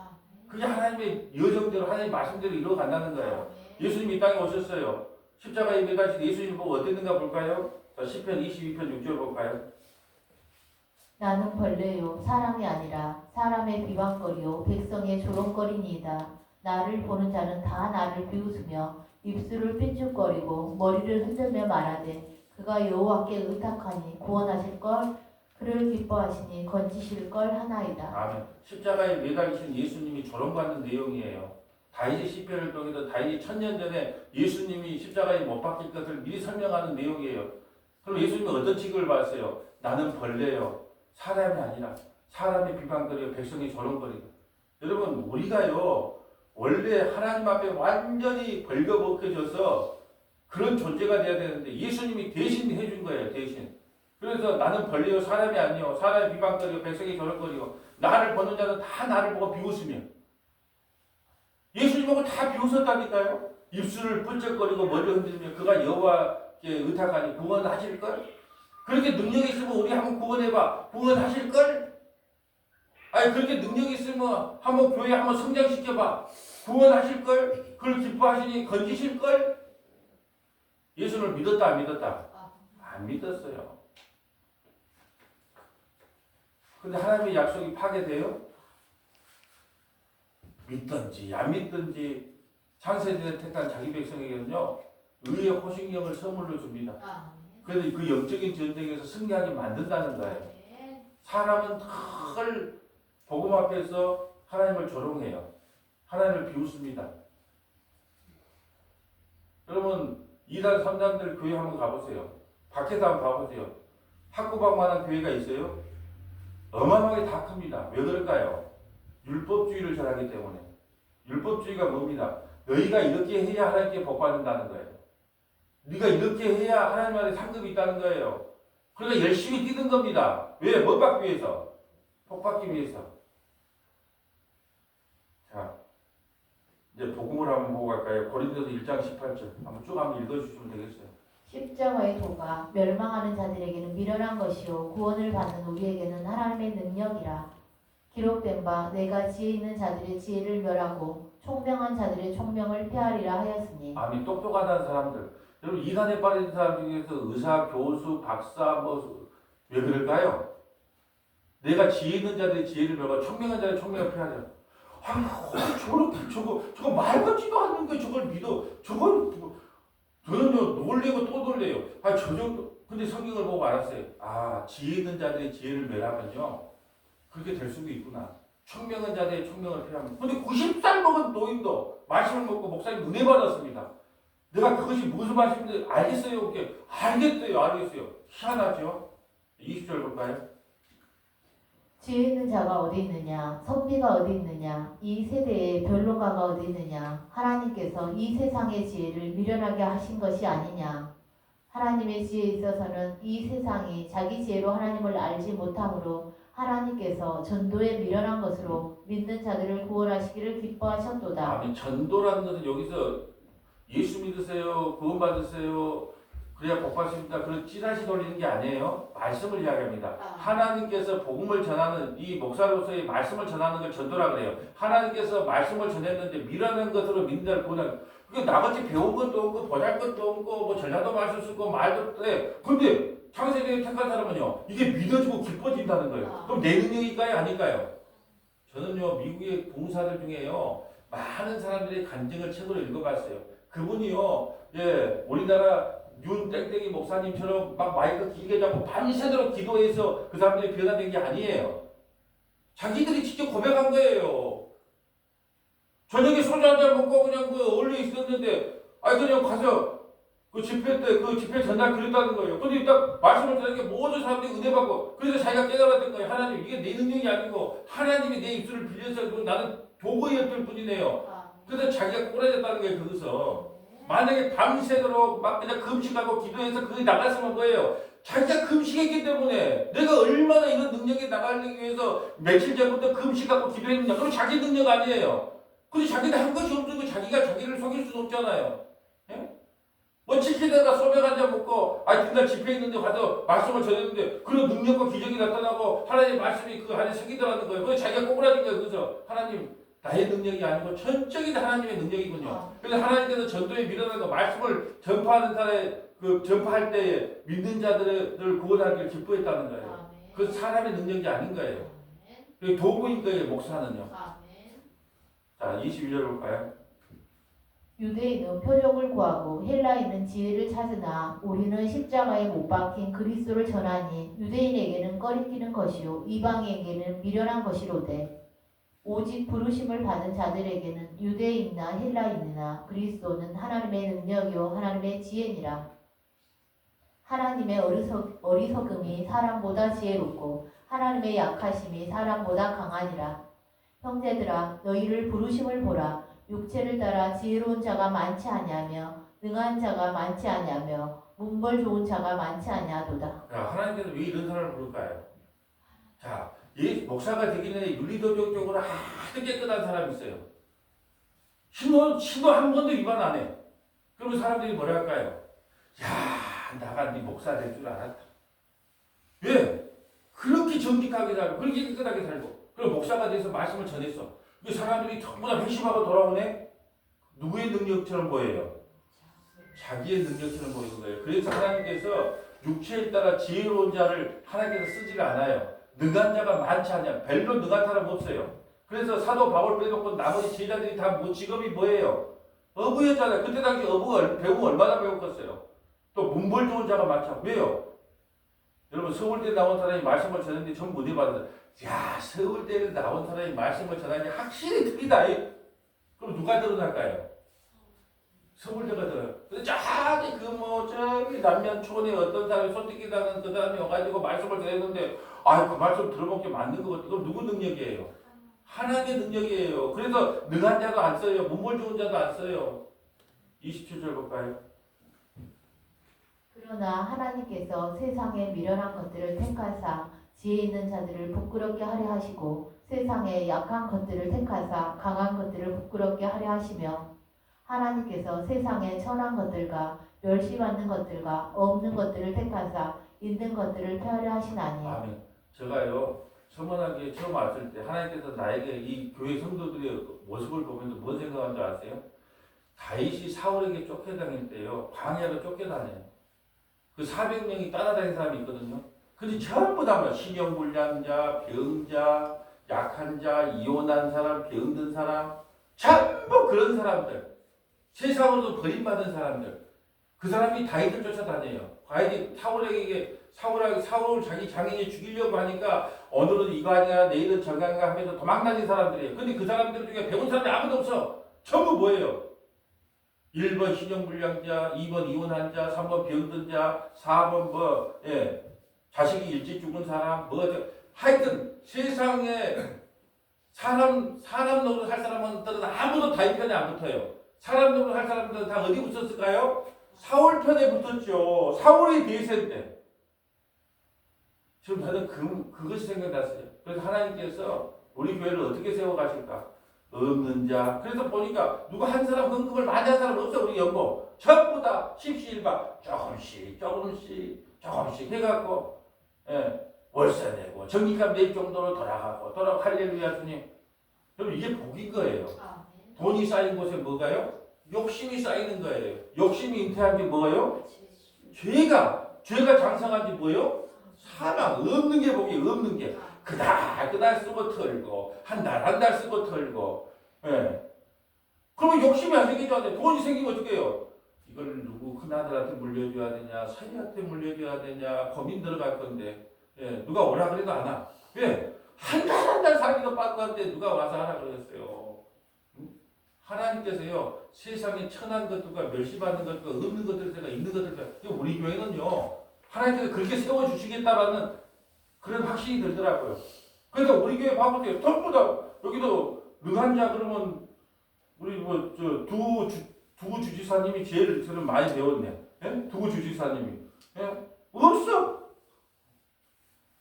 그게 하나님의 여정대로 하나님의 말씀대로 이루어 간다는 거예요. 예수님이 이 땅에 오셨어요. 십자가에 매달린 예수님 보고 어땠는가 볼까요? 자, 시편 22편 6절 볼까요? 나는 벌레요 사람이 아니라 사람의 비방거리요 백성의 조롱거리니이다. 나를 보는 자는 다 나를 비웃으며 입술을 삐죽거리고 머리를 흔들며 말하되 그가 여호와께 의탁하니 구원하실걸 그를 기뻐하시니 건지실걸 하나이다. 아멘. 십자가에 매달리신 예수님이 조롱받는 내용이에요. 다윗의 시편을 통해서 다윗이 1000년 전에 예수님이 십자가에 못 박힐 것을 미리 설명하는 내용이에요. 그럼 예수님은 어떤 취급을 받았어요? 나는 벌레요. 사람이 아니라 사람의 비방거리요 백성의 조롱거리요. 여러분 우리가요 원래 하나님 앞에 완전히 벌거벗겨져서 그런 존재가 돼야 되는데 예수님이 대신 해준 거예요. 대신. 그래서 나는 벌레요 사람이 아니요 사람의 비방거리요 백성의 조롱거리요 나를 보는 자는 다 나를 보고 비웃으며 예수님 보고 다 비웃었다니까요. 입술을 뿔쩍거리고 머리를 흔들며 그가 여호와께 의탁하니 구원하실걸? 그렇게 능력이 있으면 우리 한번 구원해봐. 구원하실걸? 아니 그렇게 능력이 있으면 한번 교회 한번 성장시켜봐. 구원하실걸? 그걸 기뻐하시니 건지실걸? 예수를 믿었다 안 믿었다? 안 믿었어요. 근데 하나님의 약속이 파괴돼요? 믿든지 안 믿든지 창세전에 택한 자기 백성에게는요 의의 호신경을 선물로 줍니다. 그래서 그 영적인 전쟁에서 승리하게 만든다는 거예요. 사람은 늘 복음 앞에서 하나님을 조롱해요. 하나님을 비웃습니다. 여러분 2단 3단들 교회 한번 가보세요. 밖에서 한번 가보세요. 학구방만한 교회가 있어요? 어마어마하게 다 큽니다. 왜 그럴까요? 율법주의를 전하기 때문에. 율법주의가 뭡니다? 너희가 이렇게 해야 하나님께 복 받는다는 거예요. 네가 이렇게 해야 하나님 안에 상급이 있다는 거예요. 그러니까 열심히 뛰는 겁니다. 왜? 뭐 받기 위해서? 복 받기 위해서. 자, 이제 복음을 한번 보고 갈까요? 고린도서 1장 18절 한번 읽어주시면 되겠어요. 십자가의 도가 멸망하는 자들에게는 미련한 것이요 구원을 받는 우리에게는 하나님의 능력이라. 기록된 바 내가 지혜 있는 자들의 지혜를 멸하고 총명한 자들의 총명을 폐하리라 하였으니. 아니 똑똑하다는 사람들, 여러분 이단에 빠진 사람 중에서 의사, 교수, 박사 왜 그럴까요? 내가 지혜 있는 자들의 지혜를 멸하고 총명한 자들의 총명을 폐하리라. 저거 말 같지도 않는 거 저걸 믿어. 저는요 놀래고 또 놀래요. 저 정도. 근데 성경을 보고 알았어요. 지혜 있는 자들의 지혜를 멸하면요 그렇게 될 수도 있구나. 총명한 자들의 총명을 폐하면. 근데 90살 먹은 노인도 말씀을 먹고 목사님 은혜 받았습니다. 내가 그것이 무슨 말씀인지 알겠어요. 알겠어요. 희한하죠. 20절 볼까요? 지혜 있는 자가 어디 있느냐? 선비가 어디 있느냐? 이 세대에 변론가가 어디 있느냐? 하나님께서 이 세상의 지혜를 미련하게 하신 것이 아니냐? 하나님의 지혜에 있어서는 이 세상이 자기 지혜로 하나님을 알지 못하므로 하나님께서 전도에 미련한 것으로 믿는 자들을 구원하시기를 기뻐하셨도다. 아니 전도라는 것은 여기서 예수 믿으세요, 구원 받으세요, 그래야 복 받습니다. 그런 찌라시 돌리는 게 아니에요. 말씀을 이야기합니다. 하나님께서 복음을 전하는 이 목사로서의 말씀을 전하는 걸 전도라 그래요. 하나님께서 말씀을 전했는데 미련한 것으로 믿는 자를 구원하는. 그게 나같이 배운 것도 없고 보잘것도 없고 뭐 전라도 말씀 쓰고 말도 돼. 근데 창세기에 택한 사람은요 이게 믿어지고 기뻐진다는 거예요. 그럼 내 능력일까요, 아닐까요? 저는요 미국의 봉사들 중에요 많은 사람들이 간증을 책으로 읽어봤어요. 그분이요 우리나라 윤 땡땡이 목사님처럼 막 마이크 길게 잡고 밤새도록 기도해서 그 사람들이 변화된 게 아니에요. 자기들이 직접 고백한 거예요. 저녁에 소주 한잔 먹고 그냥 어울려 있었는데 그냥 가서 그 집회 때 그 집회 전날 그랬다는 거예요. 근데 딱 말씀을 전하니까 모든 사람들이 은혜 받고 그래서 자기가 깨달았던 거예요. 하나님 이게 내 능력이 아니고 하나님이 내 입술을 빌려서 나는 도구였을 뿐이네요. 그래서 자기가 꼬라졌다는 거예요. 거기서 만약에 밤새도록 막 그냥 금식하고 기도해서 그게 나갔으면 뭐예요? 자기가 금식했기 때문에 내가 얼마나 이런 능력이 나가기 위해서 며칠 전부터 금식하고 기도했느냐. 그럼 자기 능력 아니에요. 근데 자기는 한 것이 없는 자기가 자기를 속일 수는 없잖아요. 예? 뭐 집회대가 소맥 한잔 먹고 그날 집회 있는데 가서 말씀을 전했는데 그런 능력과 기적이 나타나고 하나님의 말씀이 그 안에 새기더라는 거예요. 그래서 자기가 꼬부라진 거예요. 그래서 하나님 나의 능력이 아니고 전적인 하나님의 능력이군요. 그래서 하나님께서 전도에 밀어나가 말씀을 전파하는 사람의 전파할 때에 믿는 자들을 구원하기를 기뻐했다는 거예요. 그 사람의 능력이 아닌 거예요. 도구인 거예요. 목사는요. 자 22절 볼까요? 유대인은 표적을 구하고 헬라인은 지혜를 찾으나 우리는 십자가에 못 박힌 그리스도를 전하니 유대인에게는 꺼리끼는 것이요 이방인에게는 미련한 것이로되 오직 부르심을 받은 자들에게는 유대인이나 헬라인이나 그리스도는 하나님의 능력이요 하나님의 지혜니라. 하나님의 어리석음이 사람보다 지혜롭고 하나님의 약하심이 사람보다 강하니라. 형제들아 너희를 부르심을 보라. 육체를 따라 지혜로운 자가 많지 아니하며 능한 자가 많지 아니하며 문벌 좋은 자가 많지 아니하도다. 하나님께서 왜 이런 사람을 부를까요? 자, 이 목사가 되기 전에 윤리도덕적으로 아주 깨끗한 사람이 있어요. 신호 한 번도 위반 안 해. 그러면 사람들이 뭐라 할까요? 나가 네 목사 될 줄 알았다. 왜? 그렇게 정직하게 살고 그렇게 깨끗하게 살고 그리고 목사가 돼서 말씀을 전했어. 그 사람들이 전부 다 회심하고 돌아오네? 누구의 능력처럼 보여요? 자기의 능력처럼 보이는 거예요. 그래서 하나님께서 육체에 따라 지혜로운 자를 하나님께서 쓰지를 않아요. 능한 자가 많지 않냐. 별로 능한 사람 없어요. 그래서 사도 바울 빼놓고 나머지 제자들이 다 직업이 뭐예요? 어부였잖아요. 그때 당시 어부가 배우면 얼마나 배웠겠어요. 또 문벌 좋은 자가 많죠. 왜요? 여러분 서울대 나온 사람이 말씀을 전했는데 전부 은혜 받았어요. 서울대를 나온 사람이 말씀을 전하니 확실히 틀리다. 그럼 누가 드러날까요? 서울대가 들어요. 근데 저기 저기 남면촌에 어떤 사람이 손짓기다는 그 사람이 와가지고 말씀을 드렸는데 그 말씀 들어본 게 맞는 것 같아요. 그럼 누구 능력이에요? 하나님의 능력이에요. 그래서 능한 자도 안 써요. 문물 좋은 자도 안 써요. 27절 볼까요? 그러나 하나님께서 세상의 미련한 것들을 택하사 지혜 있는 자들을 부끄럽게 하려 하시고 세상의 약한 것들을 택하사 강한 것들을 부끄럽게 하려 하시며 하나님께서 세상의 천한 것들과 멸시받는 것들과 없는 것들을 택하사 있는 것들을 폐하려 하시나니. 아멘. 제가요 서문하게 처음 왔을 때 하나님께서 나에게 이 교회 성도들의 모습을 보면서 뭔 생각한 줄 아세요? 다윗이 사울에게 쫓겨다닐 때요 광야로 쫓겨다녀요. 그 400명이 따라다니는 사람이 있거든요. 근데 전부 다 신용불량자, 병자, 약한 자, 이혼한 사람, 병든 사람, 전부 그런 사람들, 세상으로도 버림받은 사람들, 그 사람이 다윗을 쫓아다녀요. 다윗이 사울 자기 장인이 죽이려고 하니까 오늘은 이거 아니야, 내일은 저거 아니야 하면서 도망다니는 사람들이에요. 근데 그 사람들 중에 배운 사람이 아무도 없어. 전부 뭐예요? 1번 신용불량자, 2번 이혼한 자, 3번 병든 자, 4번 자식이 일찍 죽은 사람, 하여튼 세상에 사람 노릇 할 사람들은 아무도 다윗 편에 안 붙어요. 사람 노릇 할 사람들은 다 어디 붙었을까요? 사울 편에 붙었죠. 사울이 대세인데. 지금 저는 그것이 생각났어요. 그래서 하나님께서 우리 교회를 어떻게 세워가실까? 없는 자. 그래서 보니까 누가 한 사람 헌금을 많이 한 사람 없어. 우리 연보 전부 다 십시일반 조금씩 해갖고 월세 내고 전기값 낼 정도로 돌아가고 할렐루야 주님. 그럼 이게 복인 거예요. 돈이 쌓인 곳에 뭐가요? 욕심이 쌓이는 거예요. 욕심이 잉태한 게 뭐예요? 죄가 장성한 게 뭐예요? 사랑. 없는 게 복이 없는 게. 그날 쓰고 털고 한 달 쓰고 털고. 그러면 욕심이 안 생기죠. 돈이 생기면 어떻게 해요? 이걸 누구 큰아들한테 물려줘야 되냐, 사위한테 물려줘야 되냐 고민 들어갈 건데 누가 오라 그래도 안 와. 왜? 한 달 살기도 빠졌는데 누가 와서 하라 그랬어요. 하나님께서요 세상에 천한 것들과 멸시받는 것들과 없는 것들과 있는 것들과 우리 교회는요 하나님께서 그렇게 세워주시겠다라는 그런 확신이 들더라고요. 그래서 우리 교회 봐보세요. 전부 다 여기도 능한 자 그러면 우리 두구 주지사님이 제일 저는 많이 배웠네. 두구 주지사님이 없어.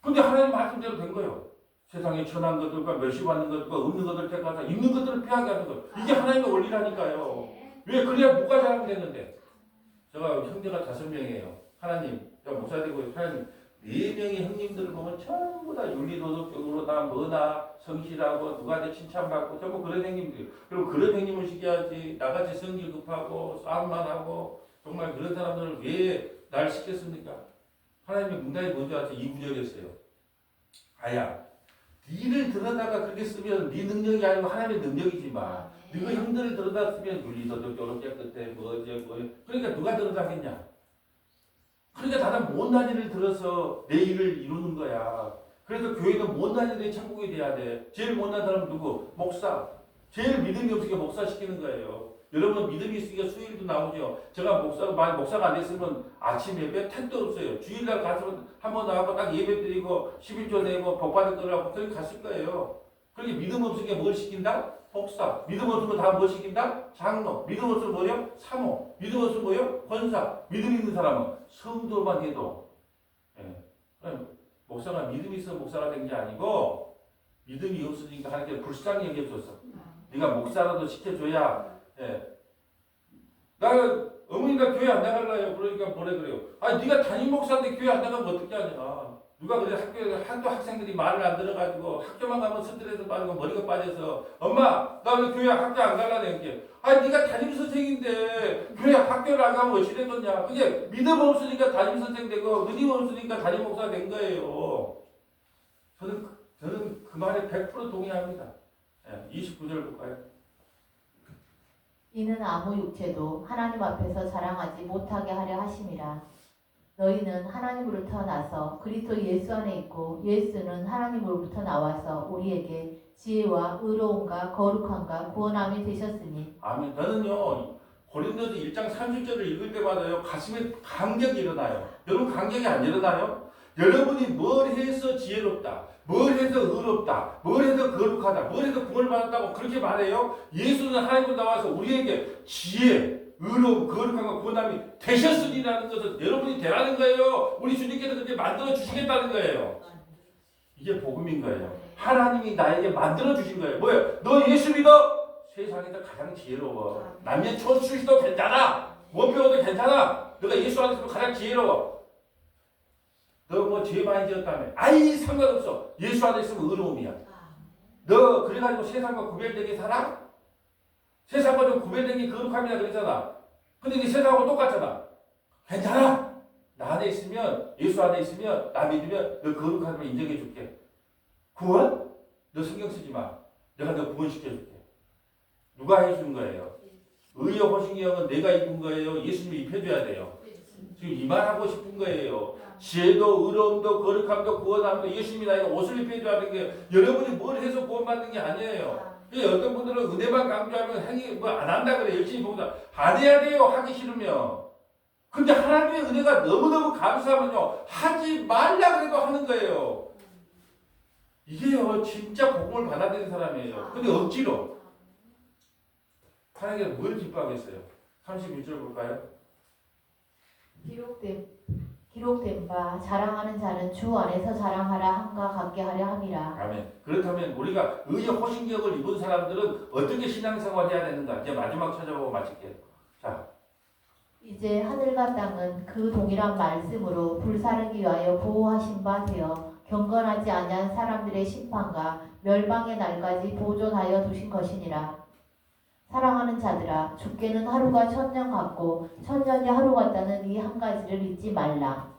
근데 하나님 말씀대로 된 거예요. 세상에 천한 것들과 멸시받는 것들과 없는 것들 택하사 있는 것들을 피하게 하는 것. 이게 하나님의 원리라니까요. 왜 그래야 누가 잘하면 되는데. 제가 형제가 5명이에요. 하나님, 제가 목사 되고 하나님 4명의 형님들을 보면 전부 다 윤리도덕적으로 다 뭐나 성실하고 누구한테 칭찬받고 전부 그런 형님들. 그리고 그런 형님을 시켜야지 나같이 성질 급하고 싸움만 하고 정말 그런 사람들을 왜 날 시켰습니까? 하나님의 문답이 뭔지 아세요? 2구절이었어요. 아야, 니를 들여다가 그렇게 쓰면 네 능력이 아니고 하나님의 능력이지만 네가 형들을 들여다 쓰면 윤리도덕적으로 깨끗해 그러니까 누가 들여다겠냐? 그러니까 다들 못난 일을 들어서 내 일을 이루는 거야. 그래서 교회는 못난 일이 천국이 돼야 돼. 제일 못난 사람은 누구? 목사. 제일 믿음이 없으니까 목사 시키는 거예요. 여러분 믿음이 있으니까 수요일도 나오죠. 제가 목사가 안 됐으면 아침 예배 택도 없어요. 주일날 가서 한번 나가고 딱 예배 드리고 11조 내고 복 받을 거라고 그렇게 갔을 거예요. 그렇게 믿음 없으니까 뭘 시킨다? 목사. 믿음 없으면 다 뭐 시킨다? 장로. 믿음 없으면 뭐요? 사모. 믿음 없으면 뭐요? 권사. 믿음 있는 사람은 성도만 해도 목사가 믿음이 있어 목사가 된 게 아니고 믿음이 없으니까 하나님께 불쌍히 여겨줬어. 네가 목사라도 시켜줘야 나는 어머니가 교회 안 나갈래요. 그러니까 뭐래 그래요. 네가 담임 목사인데 교회 안 나가면 어떻게 하냐. 누가 그래 학교 학생들이 말을 안 들어가지고 학교만 가면 스트레스 받고 머리가 빠져서 엄마 나 왜 교회 학교 안 갈라네 이렇게. 네가 담임 선생인데 교회 학교를 안 가면 어찌 된 거냐. 그게 믿음 없으니까 담임 선생 되고 믿음 없으니까 담임 목사 된 거예요. 저는 그 말에 100% 동의합니다. 29절 볼까요? 이는 아무 육체도 하나님 앞에서 자랑하지 못하게 하려 하심이라. 너희는 하나님으로부터 나서 그리스도 예수 안에 있고 예수는 하나님으로부터 나와서 우리에게 지혜와 의로움과 거룩함과 구원함이 되셨으니. 아멘. 저는요 고린도서 1장 30절을 읽을 때마다요 가슴에 감격이 일어나요. 여러분 감격이 안 일어나요? 여러분이 뭘 해서 지혜롭다, 뭘 해서 의롭다, 뭘 해서 거룩하다, 뭘 해서 구원을 받았다고 그렇게 말해요? 예수는 하나님으로 나와서 우리에게 지혜, 의로움, 거룩함과 구원함이 되셨으리라는 것은 여러분이 되라는 거예요. 우리 주님께서 그렇게 만들어 주시겠다는 거예요. 이게 복음인 거예요. 하나님이 나에게 만들어 주신 거예요. 뭐예요? 너 예수 믿어? 세상에서 가장 지혜로워. 남녀 천수시도 괜찮아. 못 배워도 괜찮아. 너가 예수 안에서 가장 지혜로워. 너 뭐 죄 많이 지었다며. 아이 상관없어. 예수 안에 있으면 의로움이야. 너 그래가지고 세상과 구별되게 살아? 세상과 좀 구별된 게 거룩함이라 그랬잖아. 근데 네 세상하고 똑같잖아. 괜찮아. 나 안에 있으면, 예수 안에 있으면, 나 믿으면 너 거룩함을 인정해 줄게. 구원? 너 신경 쓰지 마. 내가 너 구원시켜 줄게. 누가 해주는 거예요? 의의 호신경은 내가 입은 거예요. 예수님이 입혀줘야 돼요. 지금 이 말하고 싶은 거예요. 지혜도 의로움도 거룩함도 구원함도 예수님이 나에게 옷을 입혀줘야 하는 게 여러분이 뭘 해서 구원받는 게 아니에요. 어떤 분들은 은혜만 강조하면 행위 뭐 안 한다 그래. 열심히 보다 안 해야 돼요. 하기 싫으면. 근데 하나님의 은혜가 너무너무 감사하면요. 하지 말라 그래도 하는 거예요. 이게요. 진짜 복음을 받아들인 사람이에요. 근데 억지로. 하나님께서 뭘 기뻐하겠어요? 31절 볼까요? 기록된 바 자랑하는 자는 주 안에서 자랑하라 함과 같게 하려 함이라. 아멘. 그렇다면 우리가 의의 호신격을 입은 사람들은 어떻게 신앙생활 해야 되는가? 이제 마지막 찾아보고 마칠게요. 자, 이제 하늘과 땅은 그 동일한 말씀으로 불사르기 위하여 보호하신 바 되어 경건하지 아니한 사람들의 심판과 멸망의 날까지 보존하여 두신 것이니라. 사랑하는 자들아, 주께는 하루가 천년 같고 천년이 하루 같다는 이 한 가지를 잊지 말라.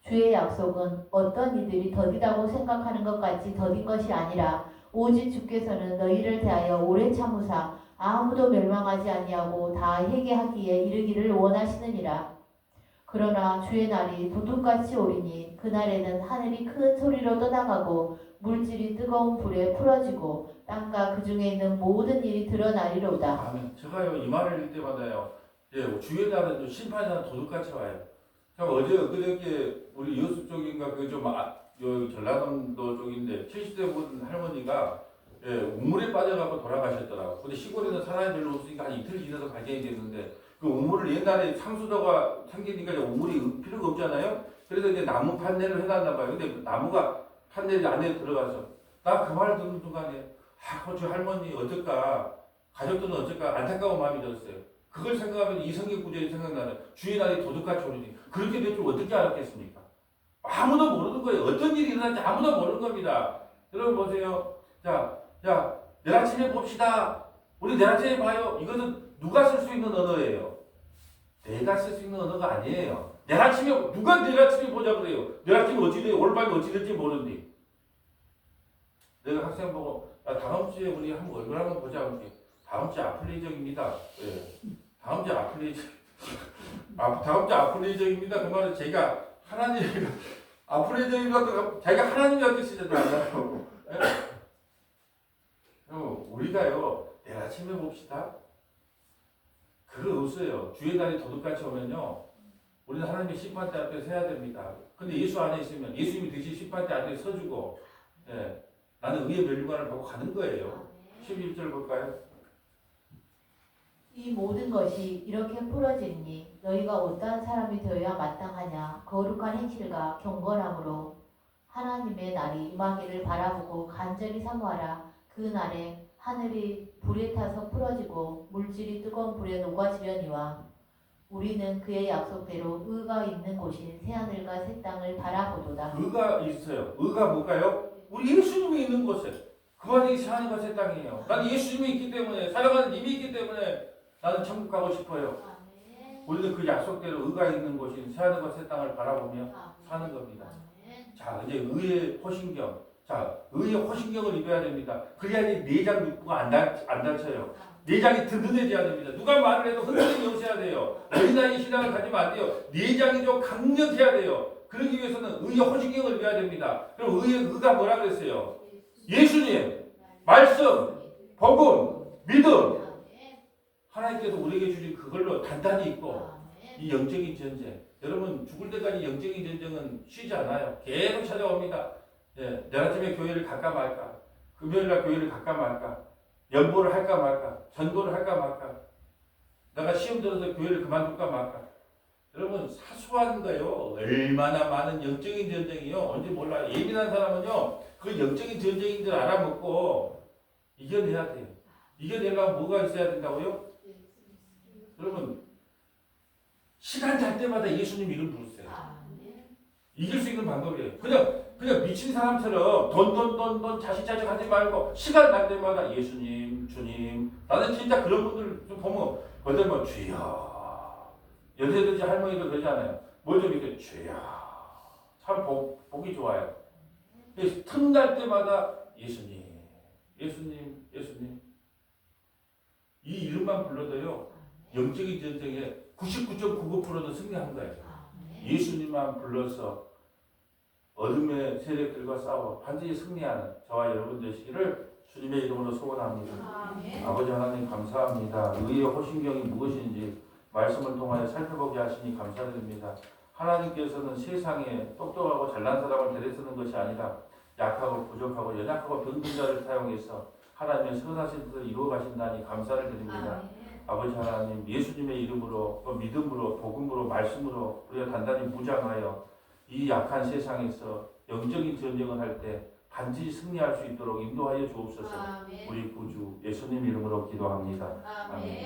주의 약속은 어떤 이들이 더디다고 생각하는 것 같이 더딘 것이 아니라 오직 주께서는 너희를 대하여 오래 참으사 아무도 멸망하지 아니하고 다 회개하기에 이르기를 원하시느니라. 그러나 주의 날이 도둑같이 오리니 그날에는 하늘이 큰 소리로 떠나가고 물질이 뜨거운 불에 풀어지고 땅과 그 중에 있는 모든 일이 드러나리로다. 아멘. 제가요 이 말을 읽을 때마다요, 주에 따른 심판이 난 도둑같이 와요. 참 어제 그저께 우리 여수 쪽인가 그 좀 전라남도 쪽인데 70대 분 할머니가 우물에 빠져갖고 돌아가셨더라고. 근데 시골에는 사람이 별로 없으니까 한 이틀 지나서 발견이 됐는데 그 우물을 옛날에 상수도가 생기니까 이제 우물이 필요가 없잖아요. 그래서 이제 나무 판넬을 해놨나 봐요. 근데 나무가 판넬 안에 들어가서 나 그 말을 듣는 순간에 저 할머니 어쩔까, 가족들은 어쩔까 안타까운 마음이 들었어요. 그걸 생각하면 이성경 구절이 생각나는 주의 날이 도둑같이 오르니 그렇게 될 줄 어떻게 알았겠습니까? 아무도 모르는 거예요. 어떤 일이 일어날지 아무도 모르는 겁니다. 여러분 보세요. 자, 내일 아침에 봅시다. 우리 내일 아침에 봐요. 이것은 누가 쓸 수 있는 언어예요. 내가 쓸 수 있는 언어가 아니에요. 내일 아침에 누가 내일 아침에 보자 그래요. 내일 아침에 어찌 돼요? 오늘 밤에 어찌 될지 모르는데. 내가 학생 보고 다음 주에 우리 한번 얼굴 한번 보자. 그렇게. 다음 주에 아플 예정입니다. 다음 주에 아플 예정. 다음 주에 아플 예정입니다. 그 말은 제가 하나님이 아플 예정입니다. 자기가 하나님이라고 쓰잖아요. 우리가요 내일 아침에 봅시다. 그거 없어요. 주의 날이 도둑같이 오면요 우리는 하나님의 심판대 앞에 서야 됩니다. 근데 예수 안에 있으면 예수님이 대신 심판대 앞에 서주고 나는 의의 멸류관을 받고 가는 거예요. 11절 볼까요? 이 모든 것이 이렇게 풀어지니 너희가 어떠한 사람이 되어야 마땅하냐. 거룩한 행실과 경건함으로 하나님의 날이 임하기를 바라보고 간절히 사모하라. 그 날에 하늘이 불에 타서 풀어지고 물질이 뜨거운 불에 녹아지려니와 우리는 그의 약속대로 의가 있는 곳인 새하늘과 새 땅을 바라보도다. 의가 있어요. 의가 뭘까요? 우리 예수님이 있는 곳에. 그 안에 새하늘과 새 땅이에요. 나는 예수님이 있기 때문에, 사랑하는 님이 있기 때문에 나는 천국 가고 싶어요. 우리는 그 약속대로 의가 있는 곳인 새하늘과 새 땅을 바라보며 사는 겁니다. 자, 이제 의의 호신경. 자, 의의 호신경을 입어야 됩니다. 그래야 내장 육부가 안 다쳐요. 내장이 든든해져야 됩니다. 누가 말을 해도 흔들림이 없어야 돼요. 어린아이 신앙을 가지면 안 돼요. 내장이 좀 강력해야 돼요. 그러기 위해서는 의의 호신경을 입어야 됩니다. 그럼 의가 뭐라 그랬어요? 예수님, 말씀, 복음, 믿음. 하나님께서 우리에게 주신 그걸로 단단히 있고 아멘. 이 영적인 전쟁. 여러분 죽을 때까지 영적인 전쟁은 쉬지 않아요. 계속 찾아옵니다. 예, 내일 아침에 교회를 갈까 말까, 금요일날 교회를 갈까 말까, 연보를 할까 말까, 전도를 할까 말까, 내가 시험 들어서 교회를 그만둘까 말까. 여러분 사소한 거요. 얼마나 많은 영적인 전쟁이요. 언제 몰라요. 예민한 사람은요. 그 영적인 전쟁인 줄 알아먹고 이겨내야 돼요. 이겨내려면 뭐가 있어야 된다고요? 여러분 시간 잘 때마다 예수님 이름 부르세요. 이길 수 있는 방법이에요. 그냥 미친 사람처럼 돈 자식자식 하지 말고 시간 날 때마다 예수님, 주님. 나는 진짜 그런 분들 좀 보면 어떤 뭐 주여. 연세든지 할머니도 그러잖아요. 뭘 좀 이렇게 주여. 참 보기 좋아요. 틈날 때마다 예수님, 예수님, 예수님. 이 이름만 불러도요. 영적인 전쟁에 99.99%도 승리한 거예요. 예수님만 불러서 어둠의 세력들과 싸워 반드시 승리하는 저와 여러분 되시기를 주님의 이름으로 소원합니다. 아버지 하나님 감사합니다. 의의 호신경이 무엇인지 말씀을 통하여 살펴보게 하시니 감사드립니다. 하나님께서는 세상에 똑똑하고 잘난 사람을 데려쓰는 것이 아니라 약하고 부족하고 연약하고 병든 자를 사용해서 하나님의 선하신 뜻을 이루어 가신다니 감사를 드립니다. 아버지 하나님 예수님의 이름으로 또 믿음으로 복음으로 말씀으로 우리가 단단히 무장하여 이 약한 세상에서 영적인 전쟁을 할 때 반드시 승리할 수 있도록 인도하여 주옵소서. 우리 구주 예수님 이름으로 기도합니다. 아멘.